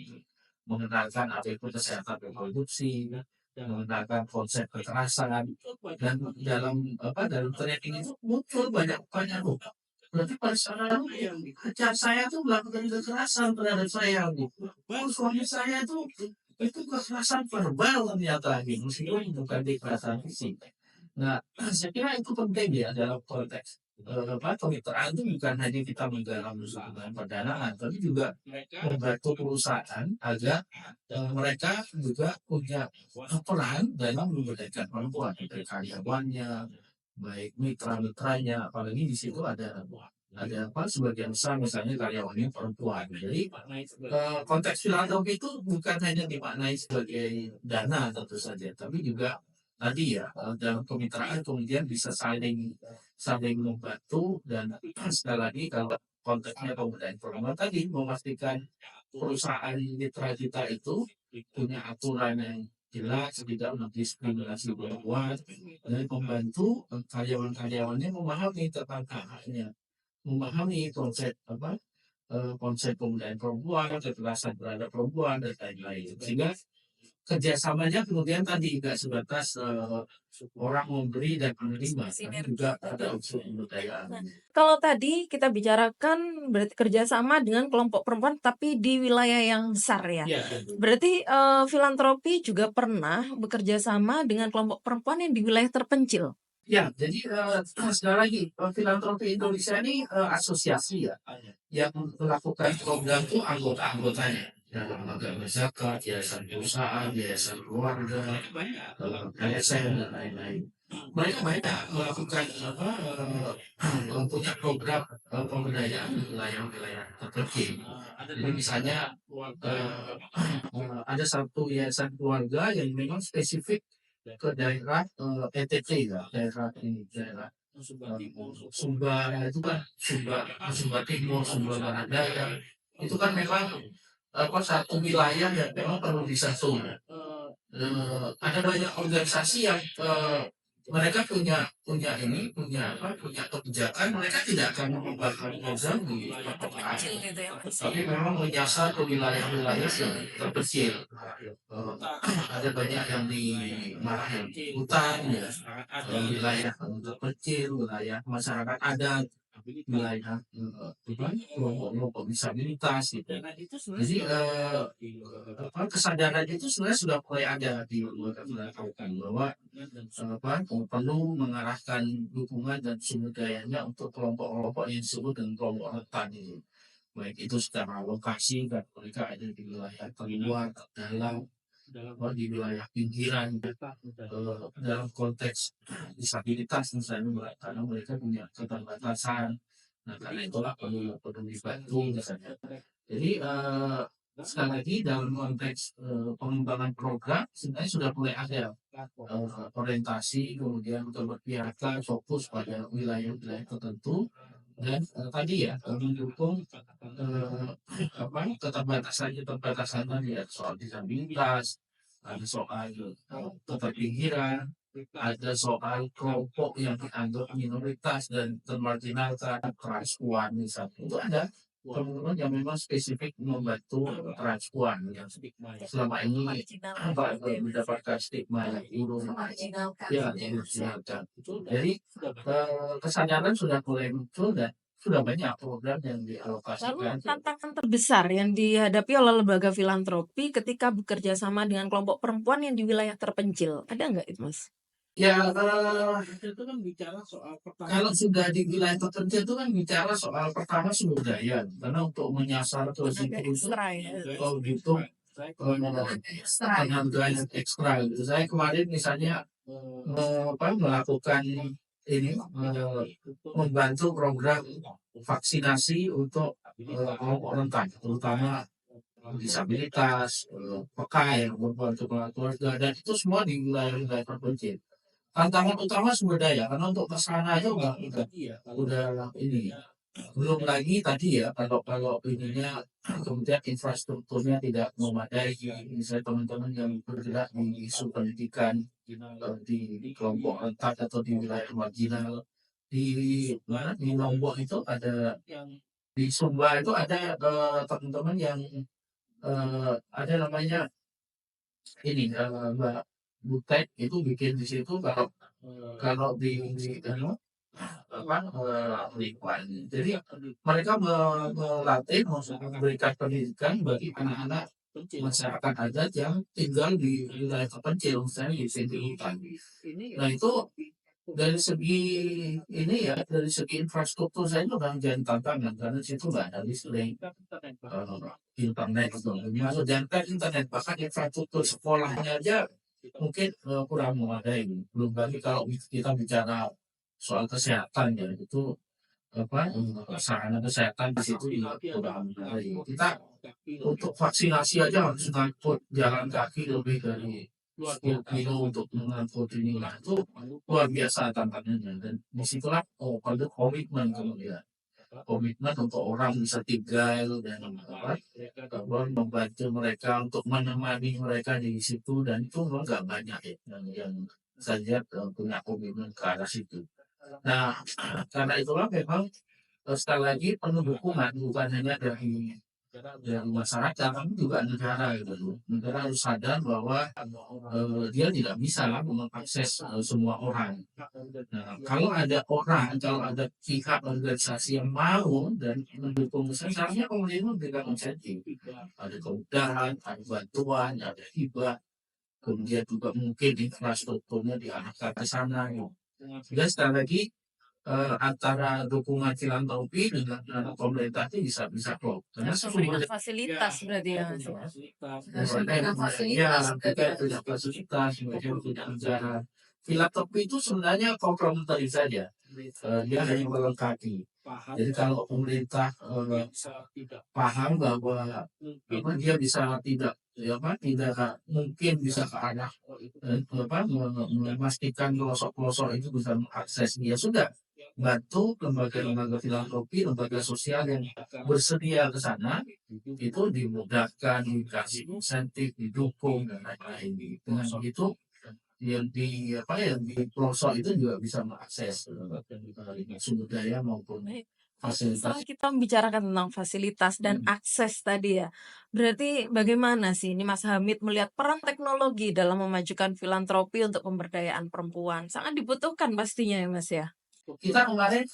mengenalkan apa itu kesehatan reproduksi, mengenalkan konsep kekerasan, dan dalam training itu muncul banyak loh. Berarti pada saat itu pacar saya tuh melakukan kekerasan terhadap saya, suami saya itu kekerasan verbal ternyata gitu, meskipun bukan kekerasan fisik. Nah, saya kira itu penting ya dalam konteks kemitraan itu bukan hanya kita menggalang hubungan perdanaan, tapi juga membantu perusahaan agar mereka juga punya peran dalam memberdayakan perempuan, baik karyawannya, baik mitra-mitranya, apalagi di situ ada sebagian besar misalnya karyawannya perempuan. Jadi konteks filantropi itu bukan hanya dimaknai sebagai dana tentu saja, tapi juga tadi ya dalam kemitraan kemudian bisa saling membantu dan sekali lagi kalau konteksnya pemberdayaan perempuan tadi memastikan perusahaan mitra kita itu punya aturan yang jelas, tidak mendiskriminasi perempuan, dan membantu karyawan-karyawannya memahami tentang hak-haknya, memahami konsep pemberdayaan perempuan, kekerasan terhadap perempuan dan lain-lain. Sehingga kerjasamanya kemudian tadi nggak sebatas orang memberi dan menerima, tapi juga ada unsur kebudayaan. Nah, kalau tadi kita bicarakan berarti kerjasama dengan kelompok perempuan tapi di wilayah yang besar ya. Ya, Berarti filantropi juga pernah bekerja sama dengan kelompok perempuan yang di wilayah terpencil. ya, jadi sekali lagi filantropi Indonesia ini asosiasi ya yang melakukan program itu anggota-anggotanya. Ya, lembaga zakat, yayasan perusahaan, yayasan keluarga, LSM dan lain-lain. Mereka banyak melakukan punya program pemberdayaan di wilayah-wilayah terpencil. Jadi misalnya ada satu yayasan keluarga yang memang spesifik ke daerah NTT ya, daerah ini, daerah Sumba itu kan Sumba Timur, Sumba Barat Daya, itu kan memang satu wilayah yang memang perlu disatu. Ada banyak organisasi yang mereka punya kebijakan, mereka tidak akan mengembangkan program di tempat lain, Gitu ya, Mas. tapi memang menyasar ke wilayah-wilayah yang terkecil. Ada banyak yang di hutan ya, wilayah terkecil, wilayah masyarakat adat, wilayah kelompok disabilitas gitu. Jadi kesadaran itu sebenarnya sudah mulai ada di masyarakat bahwa perlu mengarahkan dukungan dan sumber dayanya untuk kelompok-kelompok yang disebut dengan kelompok rentan ini. Baik itu secara lokasi dan mereka ada di wilayah terluar, dalam di wilayah pinggiran, dalam konteks disabilitas misalnya, karena mereka punya keterbatasan. Nah, karena itulah perlu dibantu misalnya. Jadi sekali lagi dalam konteks pengembangan program sebenarnya sudah mulai ada orientasi, kemudian keberpihakan fokus pada wilayah-wilayah tertentu dan tadi ya mendukung keterbatasan tadi ya, soal disabilitas, ada soal keterpinggiran, ada soal kelompok yang dianggap minoritas dan termarginalkan, transpuan misalnya, itu ada teman-teman yang memang spesifik membantu transpuan yang selama ini mendapatkan stigma yang buruk, ya dimarginalkan. Jadi kesadaran sudah mulai muncul dan sudah banyak program yang Lalu dialokasikan. tantangan terbesar yang dihadapi oleh lembaga filantropi ketika bekerja sama dengan kelompok perempuan yang di wilayah terpencil, ada nggak itu, Mas? Ya, itu kan bicara soal pertama. Kalau sudah di wilayah terpencil itu kan bicara soal pertama sumber daya. Karena untuk menyasar ke situ Agak itu, ekstra ya. gitu penghargaan yang ekstra gitu. Saya kemarin misalnya melakukan ini membantu program vaksinasi untuk kelompok rentan, terutama disabilitas, PK yang membantu keluarga, dan itu semua di wilayah-wilayah terpencil. Tantangan utama sumber daya, karena untuk ke sana aja udah ini. Belum lagi tadi ya, kalau ininya kemudian infrastrukturnya tidak memadai, misalnya teman-teman yang bergerak di isu pendidikan di kelompok rentan atau di wilayah marginal, di mana di Lombok itu ada, di Sumba itu ada teman-teman yang ada namanya ini Mbak Butet itu bikin di situ, kalau kalau di lingkungan. Jadi mereka melatih, memberikan pendidikan bagi anak-anak masyarakat adat yang tinggal di wilayah terpencil, misalnya di sini hutan. Nah itu dari segi ini ya, dari segi infrastruktur saya itu kan jadi tantangan, karena di situ nggak ada listrik, internet itu. Masuk jangan internet, bahkan infrastruktur sekolahnya aja mungkin kurang memadai. Belum lagi kalau kita bicara soal kesehatan ya, itu sarana kesehatan di situ juga kurang memadai. Kita untuk vaksinasi aja harus ngangkut jalan kaki lebih dari 10 kilo untuk mengangkut ini, nah itu luar biasa tantangannya, dan disitulah perlu komitmen, kemudian komitmen untuk orang bisa tinggal dan membantu mereka untuk menemani mereka di situ, dan itu memang nggak banyak ya yang saya lihat punya komitmen ke arah situ. Nah, karena itulah memang sekali lagi penuh dukungan bukan hanya dari dari masyarakat, tapi juga negara gitu. Negara harus sadar bahwa dia tidak bisa lah mengakses semua orang. Nah, kalau ada pihak organisasi yang mau dan mendukung, seharusnya pemerintah memberikan insentif. Ada kemudahan, ada bantuan, ada hibah, kemudian juga mungkin infrastrukturnya diarahkan ke sana. Gitu. Jadi sekali lagi antara dukungan filantropi dengan pemerintah itu bisa klop. Karena Memberikan sesungguhnya fasilitas berarti ya Mas ya. memberikan fasilitas, kita punya fasilitas, kemudian punya negara. Filantropi itu sebenarnya komplementari saja. Dia hanya melengkapi. Jadi kalau pemerintah paham bahwa dia bisa tidak mungkin bisa ke arah memastikan pelosok-pelosok itu bisa mengakses, ya sudah bantu lembaga-lembaga filantropi, lembaga sosial yang bersedia ke sana itu dimudahkan, dikasih insentif, didukung dan lain-lain. Dengan begitu yang di pelosok itu juga bisa mengakses sumber daya maupun Baik. fasilitas. Setelah kita membicarakan tentang fasilitas dan akses tadi ya, berarti bagaimana sih ini Mas Hamid melihat peran teknologi dalam memajukan filantropi untuk pemberdayaan perempuan? Sangat dibutuhkan pastinya ya Mas ya. Kita kemarin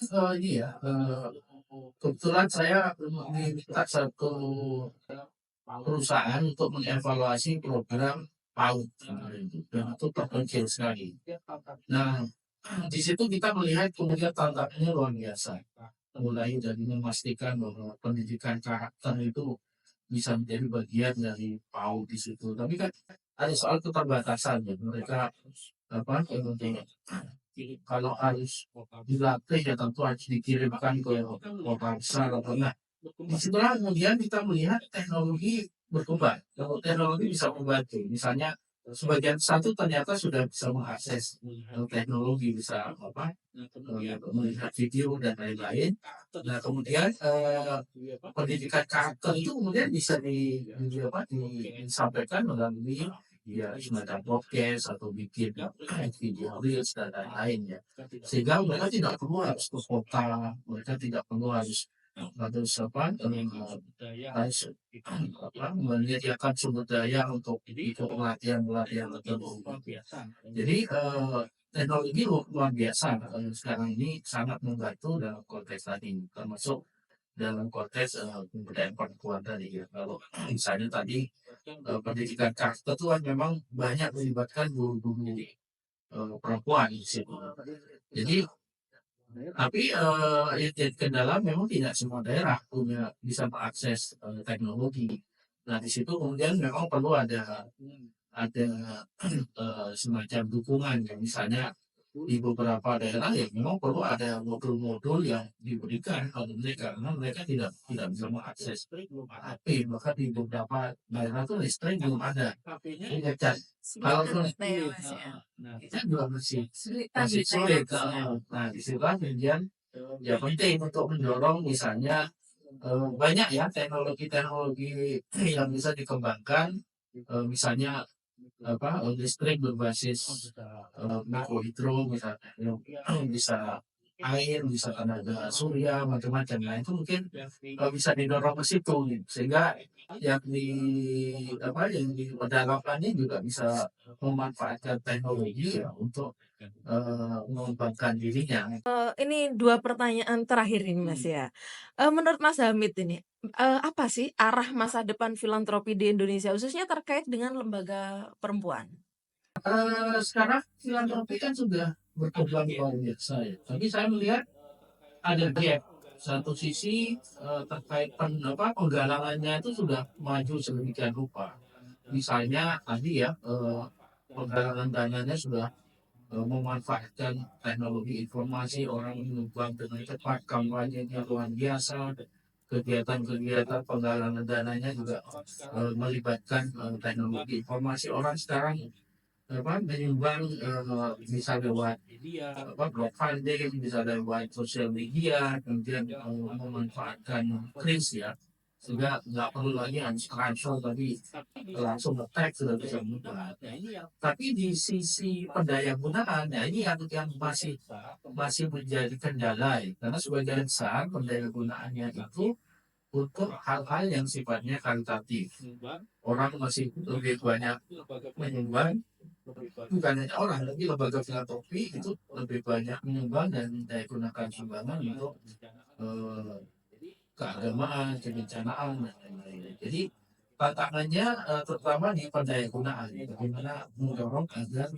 kebetulan saya meminta satu perusahaan untuk mengevaluasi program PAUD kemarin itu, dan itu terpencil sekali. Nah, di situ kita melihat kemudian tantangannya luar biasa. Mulai dari memastikan bahwa pendidikan karakter itu bisa menjadi bagian dari PAUD di situ. Tapi kan ada soal keterbatasan ya. Mereka kalau harus dilatih ya tentu harus dikirimkan ke kota besar atau enggak. Disitulah kemudian kita melihat teknologi berkembang. Kalau teknologi bisa membantu, misalnya sebagian satu ternyata sudah bisa mengakses teknologi, bisa melihat video dan lain-lain. Nah kemudian pendidikan karakter itu kemudian bisa disampaikan melalui ya semacam podcast atau bikin video reels dan lain-lain ya, sehingga mereka tidak perlu harus ke kota, mereka tidak perlu harus menyediakan sumber daya untuk pelatihan tertentu. Jadi teknologi luar biasa sekarang ini sangat membantu dalam konteks tadi, termasuk dalam konteks pemberdayaan perempuan tadi ya. Kalau misalnya tadi pendidikan karakter itu kan memang banyak melibatkan guru-guru perempuan di situ. Jadi tapi yang jadi kendala memang tidak semua daerah bisa mengakses teknologi. Nah di situ kemudian memang perlu ada semacam dukungan ya, misalnya di beberapa daerah ya memang perlu ada modul-modul yang diberikan pada mereka karena mereka tidak bisa mengakses HP, bahkan di beberapa daerah itu listrik belum ada. Iya, Cak. Kalau kita juga masih sulit. Nah, di situ kemudian ya penting untuk mendorong misalnya banyak ya teknologi-teknologi yang bisa dikembangkan, misalnya listrik berbasis mikrohidro misalnya, yang bisa air, bisa tenaga surya, macam-macam. Nah itu mungkin bisa didorong ke situ, gitu. Sehingga yang di pedalamannya juga bisa memanfaatkan teknologi ya untuk mengembangkan dirinya. Ini 2 pertanyaan terakhir ini Mas ya. Menurut Mas Hamid ini, apa sih arah masa depan filantropi di Indonesia khususnya terkait dengan lembaga perempuan? Sekarang filantropi kan sudah berkembang luar biasa ya. Tapi saya melihat ada gap. Satu sisi terkait penggalangannya itu sudah maju sedemikian rupa. Misalnya tadi ya penggalangan dananya sudah memanfaatkan teknologi informasi, orang menyumbang dengan cepat, kampanyenya luar biasa, kegiatan-kegiatan penggalangan dananya juga melibatkan teknologi informasi. Orang sekarang menyumbang bisa lewat crowdfunding, bisa lewat sosial media, kemudian memanfaatkan kris ya, sehingga nggak perlu lagi harus transfer tadi langsung ngetek sudah bisa mudah. Tapi di sisi pendaya gunaan, ya ini yang masih menjadi kendala ya. Karena sebagian besar pendaya gunaannya itu untuk hal-hal yang sifatnya karitatif. Orang masih lebih banyak menyumbang, bukan hanya orang, tapi lembaga filantropi itu lebih banyak menyumbang dan daya gunakan sumbangan untuk eh, keagamaan, kebencanaan, dan lain-lain. Jadi tantangannya terutama di pendaya gunaan, bagaimana mendorong agar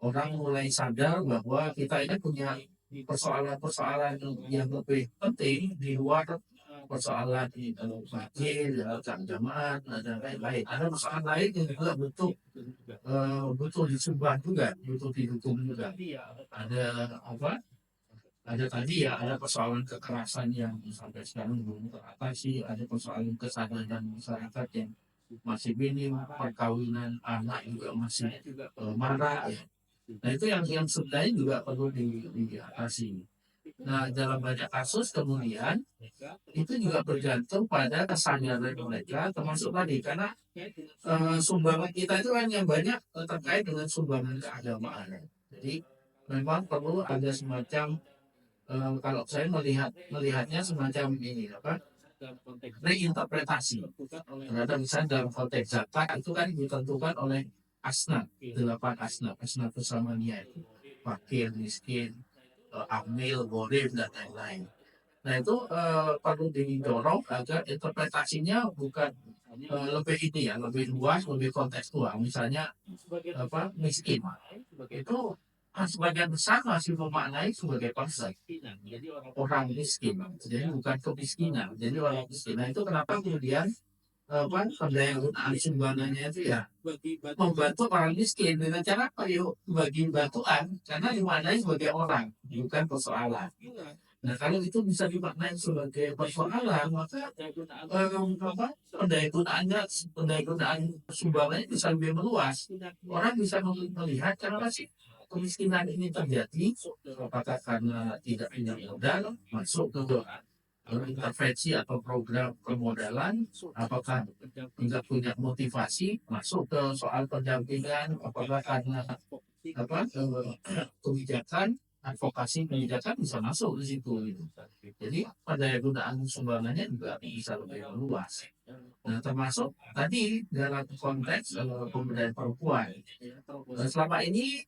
orang mulai sadar bahwa kita ini punya persoalan-persoalan yang lebih penting di luar persoalan banjir, keagamaan, dan lain-lain. Ada persoalan lain yang juga butuh disumbang juga, butuh didukung juga. Ada apa? Ada tadi ya, ada persoalan kekerasan yang sampai sekarang belum teratasi, ada persoalan kesadaran masyarakat yang masih minim, perkawinan anak juga masih marak ya. Nah itu yang sebenarnya juga perlu diatasi. Nah dalam banyak kasus kemudian itu juga bergantung pada kesadaran mereka, termasuk tadi karena sumbangan kita itu kan yang banyak terkait dengan sumbangan keagamaan. Jadi memang perlu ada semacam kalau saya melihatnya semacam ini apa, reinterpretasi terhadap misalnya dalam konteks zakat itu kan ditentukan oleh asnaf, 8 asnaf, asnaf bersama niat, fakir, miskin, amil, gharib, dan lain-lain. Nah itu perlu didorong agar interpretasinya bukan lebih ini ya, lebih luas, lebih kontekstual. Misalnya apa, miskin itu sebagian besar masih memaknai sebagai konsep orang miskin, jadi bukan kemiskinan, jadi orang miskin. Nah itu kenapa kemudian apa, pendaya sumbangannya itu ya membantu orang miskin dengan cara apa, yuk bagi bantuan karena dimaknai sebagai orang, bukan persoalan. Nah kalau itu bisa dimaknai sebagai persoalan, maka apa, pendaya gunaan sumbangannya bisa lebih meluas. Orang bisa melihat kenapa sih kemiskinan ini terjadi, apakah karena tidak punya modal masuk ke intervensi atau program permodalan, apakah tidak punya motivasi masuk ke soal pendampingan, apakah karena apa kebijakan, advokasi kebijakan bisa masuk di situ gitu. Jadi pendaya gunaan sumbangannya juga bisa lebih luas. Nah, termasuk tadi dalam konteks pemberdayaan perempuan. Selama ini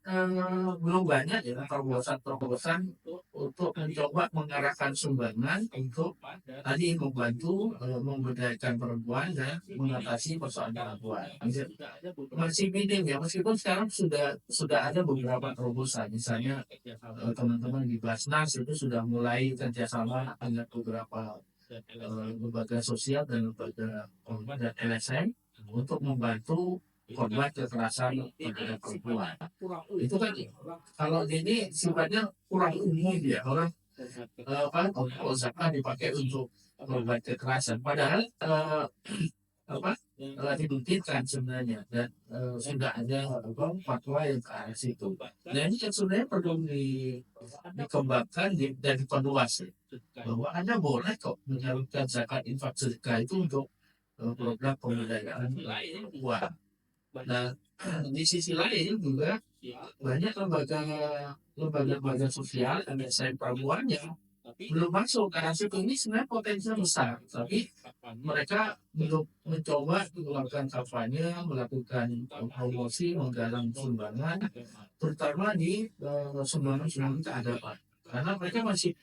belum banyak ya terobosan-terobosan untuk mencoba mengarahkan sumbangan untuk tadi membantu memberdayakan perempuan dan mengatasi persoalan perempuan. Masih minim ya, meskipun sekarang sudah ada beberapa terobosan. Misalnya teman-teman di Basnas itu sudah mulai kerjasama dengan beberapa lembaga sosial dan lembaga korban dan LSM untuk membantu korban kekerasan pada perempuan. Itu kan kalau ini sifatnya kurang umum ya, orang apa, kalau zakat dipakai untuk korban kekerasan, padahal apa dimungkinkan sebenarnya, dan sudah ada apa fatwa yang ke arah situ. Nah ini yang sebenarnya perlu dikembangkan dan diperluas ya, bahwa Anda boleh kok menyalurkan zakat infak sedekah itu untuk program pemberdayaan perempuan. Nah di sisi lain juga banyak lembaga sosial LSM perempuan yang belum masuk karena situ ini sebenarnya potensinya besar, tapi mereka belum mencoba melakukan kampanye, melakukan promosi, menggalang sumbangan, terutama di sumbangan-sumbangan keagamaan. Karena mereka masih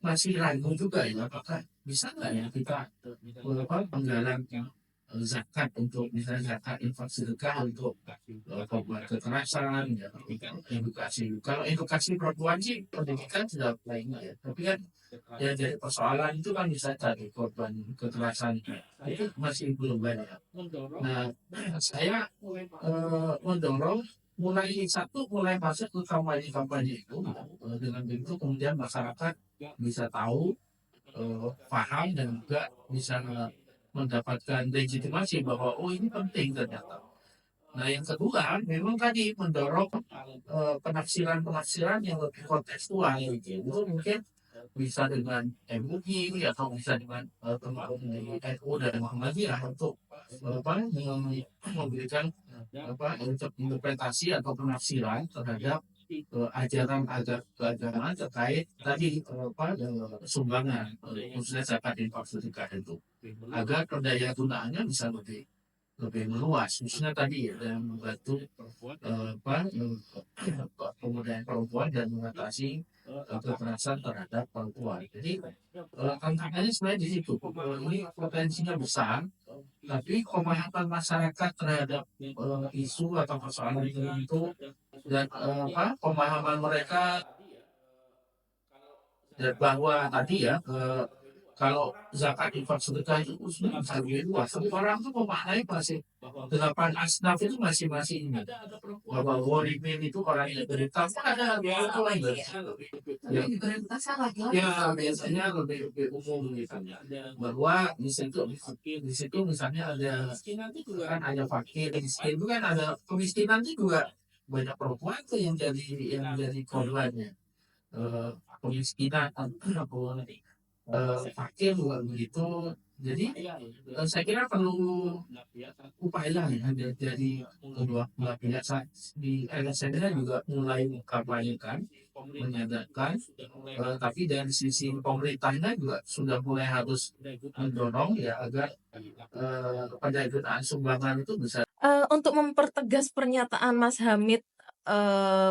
masih ragu juga ya, apakah bisa nggak ya kita menggalang zakat untuk misalnya zakat infak sedekah untuk korban kekerasan ya, edukasi. Kalau edukasi perempuan sih pendidikan sudah lainnya ya, tapi kan ya jadi persoalan itu kan bisa cari korban kekerasan itu masih belum banyak. Nah saya mendorong mulai masuk ke kampanye-kampanye itu dengan begitu kemudian masyarakat bisa tahu, paham, dan juga bisa mendapatkan legitimasi bahwa oh ini penting ternyata. Nah yang kedua memang tadi mendorong penafsiran-penafsiran yang lebih kontekstual gitu. Itu mungkin bisa dengan MUI atau bisa dengan teman-teman di NU dan Muhammadiyah untuk memberikan interpretasi atau penafsiran terhadap ajaran keagamaan terkait tadi sumbangan khususnya zakat infak sedekah itu agar pendaya gunaannya bisa lebih meluas, khususnya tadi ya, yang membantu pemberdayaan perempuan dan mengatasi kekerasan terhadap perempuan. Jadi tantangannya sebenarnya di situ. Ini potensinya besar, tapi pemahaman masyarakat terhadap isu atau persoalan itu dan pemahaman mereka dan bahwa tadi ya kalau zakat infak sedekah itu sebenarnya bisa lebih luas. Tapi orang tuh memaknai masih 8 asnaf itu masih ini bahwa warimin itu orang yang berita ada itu lagi ya, ya biasanya lebih umum gitu bahwa di situ misalnya ada fakir miskin itu kan ada kemiskinan itu juga banyak perempuan tuh yang jadi korbannya eh, kemiskinan ataupun fakir juga begitu. Jadi saya kira perlu upaya ya dari kedua belah pihak. Di LSM juga mulai mengkampanyekan, menyadarkan, tapi dari sisi pemerintahnya juga sudah mulai harus mendorong ya agar pendayagunaan sumbangan itu bisa. Untuk mempertegas pernyataan Mas Hamid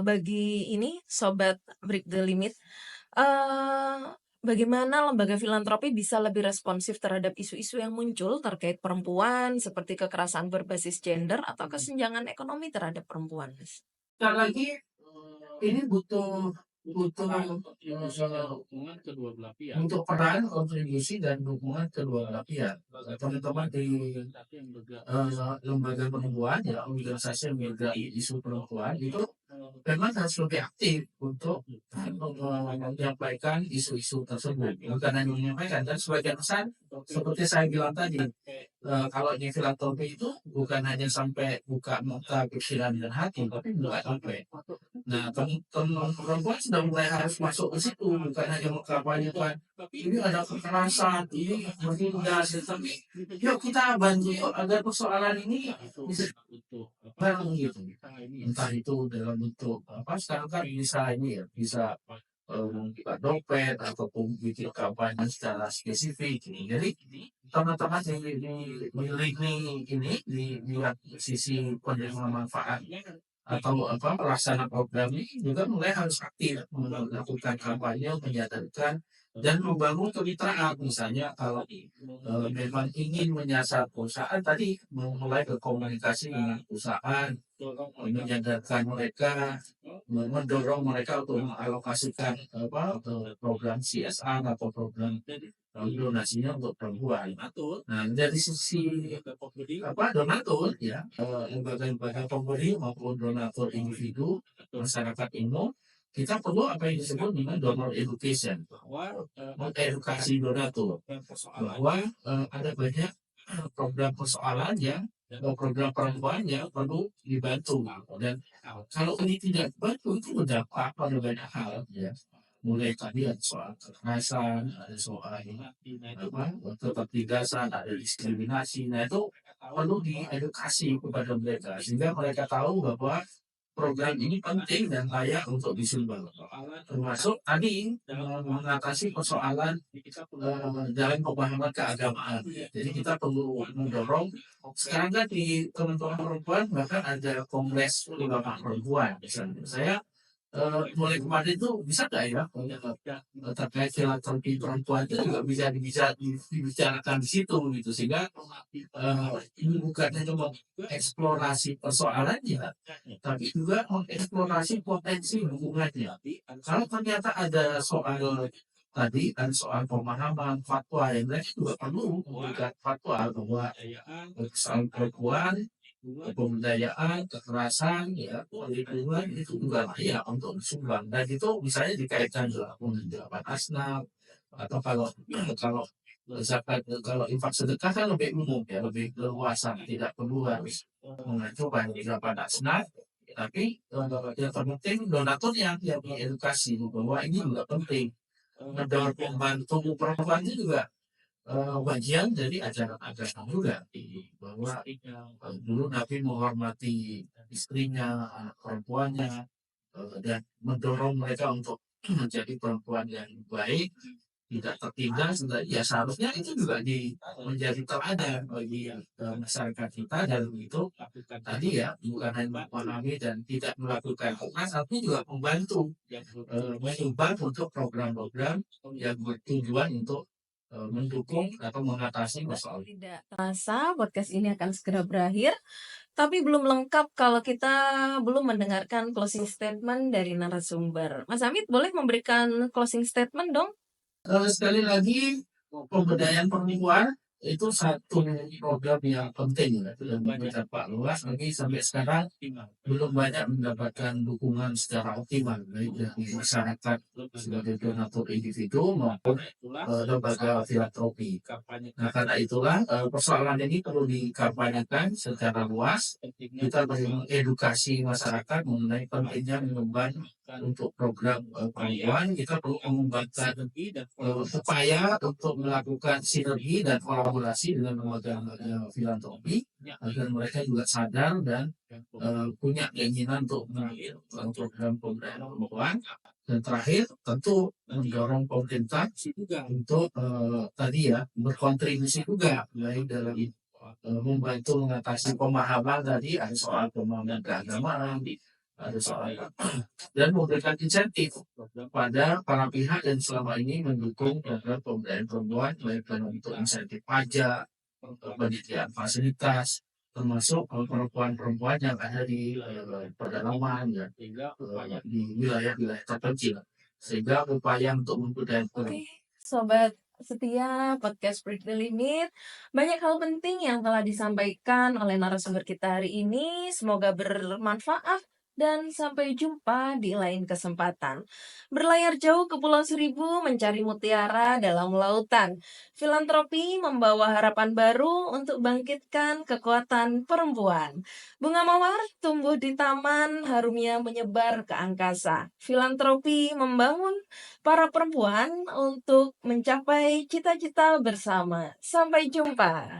bagi ini sobat Break the Limit, eh, bagaimana lembaga filantropi bisa lebih responsif terhadap isu-isu yang muncul terkait perempuan seperti kekerasan berbasis gender atau kesenjangan ekonomi terhadap perempuan, Mas? Sekali lagi ini butuh butuh untuk peran kontribusi dan dukungan kedua belah pihak. Teman-teman di lembaga perempuan ya organisasi yang menggerak isu perempuan itu memang harus lebih aktif untuk menyampaikan isu-isu tersebut, bukan hanya menyampaikan. Dan sebagian besar seperti saya bilang tadi, kalau ini filantropi itu bukan hanya sampai buka mata pikiran dan hati, tapi juga sampai. Nah, teman-teman perempuan sudah mulai harus masuk ke situ, bukan hanya mengkampanyekan ini ada kekerasan, ini menindas, tapi yuk kita bantu yuk agar persoalan ini bisa bareng gitu. Entah itu dalam bentuk apa sekarang kan bisa ini ya, bisa membuka dompet ataupun bikin kampanye secara spesifik. Jadi teman-teman yang di ini dilihat sisi penerima manfaat atau pelaksana program ini juga mulai harus aktif melakukan kampanye, menyadarkan dan membangun kemitraan. Misalnya kalau memang ingin menyasar perusahaan tadi mulai berkomunikasi dengan perusahaan, menyadarkan mereka, mendorong mereka untuk mengalokasikan program CSR atau program donasinya untuk perempuan. Nah, dari sisi donatur ya, lembaga-lembaga pemberi maupun donatur individu masyarakat umum, kita perlu apa yang disebut dengan donor education, mengedukasi donatur bahwa ada banyak program persoalan yang program perempuan yang perlu dibantu, dan kalau ini tidak dibantu itu berdampak pada banyak hal ya, mulai tadi ada soal kekerasan, ada soal ketertindasan, ada diskriminasi. Nah itu perlu diedukasi kepada mereka sehingga mereka tahu bahwa program ini penting dan layak untuk disumbang. Termasuk tadi mengatasi persoalan dalam pemahaman keagamaan. Jadi kita perlu mendorong. Sekarang kan di Kementerian Perempuan bahkan ada kongres ulama perempuan. Misalnya saya mulai kemarin itu bisa nggak ya terkait filantropi perempuan itu juga bisa dibicarakan di situ gitu, sehingga ini bukan hanya mengeksplorasi persoalannya tapi juga mengeksplorasi potensi hubungannya. Kalau ternyata ada soal tadi kan soal pemahaman fatwa yang lain juga perlu memberikan fatwa bahwa soal perempuan, pemberdayaan, kekerasan, ya, lingkungan itu juga layak untuk disumbang. Dan itu misalnya dikaitkan dengan 8 asnaf atau kalau zakat, kalau infak sedekah kan lebih umum ya, lebih leluasa, tidak perlu harus mengacu pada 8 asnaf. Tapi yang terpenting donaturnya yang diedukasi bahwa ini juga penting. Mendorong membantu perempuan itu juga bagian dari ajaran agama juga, bahwa dulu Nabi menghormati istrinya, anak perempuannya, dan mendorong mereka untuk menjadi perempuan yang baik, tidak tertindas. Ya seharusnya itu juga menjadi teladan bagi masyarakat kita, dan itu tadi ya bukan hanya memahami dan tidak melakukan kekerasan, tapi juga membantu menyumbang untuk program-program yang bertujuan untuk mendukung atau mengatasi masalah. Tidak terasa podcast ini akan segera berakhir, tapi belum lengkap kalau kita belum mendengarkan closing statement dari narasumber. Mas Amit, boleh memberikan closing statement dong? Sekali lagi, pemberdayaan perempuan itu satu program yang penting ya, yang berdampak luas, lagi sampai sekarang belum banyak mendapatkan dukungan secara optimal baik dari masyarakat sebagai donatur individu maupun lembaga filantropi. Nah, karena itulah persoalan ini perlu dikampanyekan secara luas. Kita perlu mengedukasi masyarakat mengenai pentingnya menyumbang untuk program perempuan. Kita perlu mengembangkan upaya untuk melakukan sinergi dan kolaborasi dengan lembaga-lembaga filantropi agar mereka juga sadar dan punya keinginan untuk mengambil program pemberdayaan perempuan. Dan terakhir tentu mendorong pemerintah untuk tadi ya berkontribusi juga baik dalam membantu mengatasi pemahaman tadi, ada soal pemahaman keagamaan, ada soal dan memberikan insentif pada para pihak yang selama ini mendukung program pemberdayaan perempuan baik dalam bentuk insentif pajak, penyediaan fasilitas, termasuk perempuan-perempuan yang ada di pedalaman ya, di wilayah-wilayah terpencil, sehingga upaya untuk memberdayakan perempuan. Oke, sobat setia podcast Break the Limit, banyak hal penting yang telah disampaikan oleh narasumber kita hari ini. Semoga bermanfaat dan sampai jumpa di lain kesempatan. Berlayar jauh ke Pulau Seribu mencari mutiara dalam lautan. Filantropi membawa harapan baru untuk bangkitkan kekuatan perempuan. Bunga mawar tumbuh di taman, harumnya menyebar ke angkasa. Filantropi membangun para perempuan untuk mencapai cita-cita bersama. Sampai jumpa.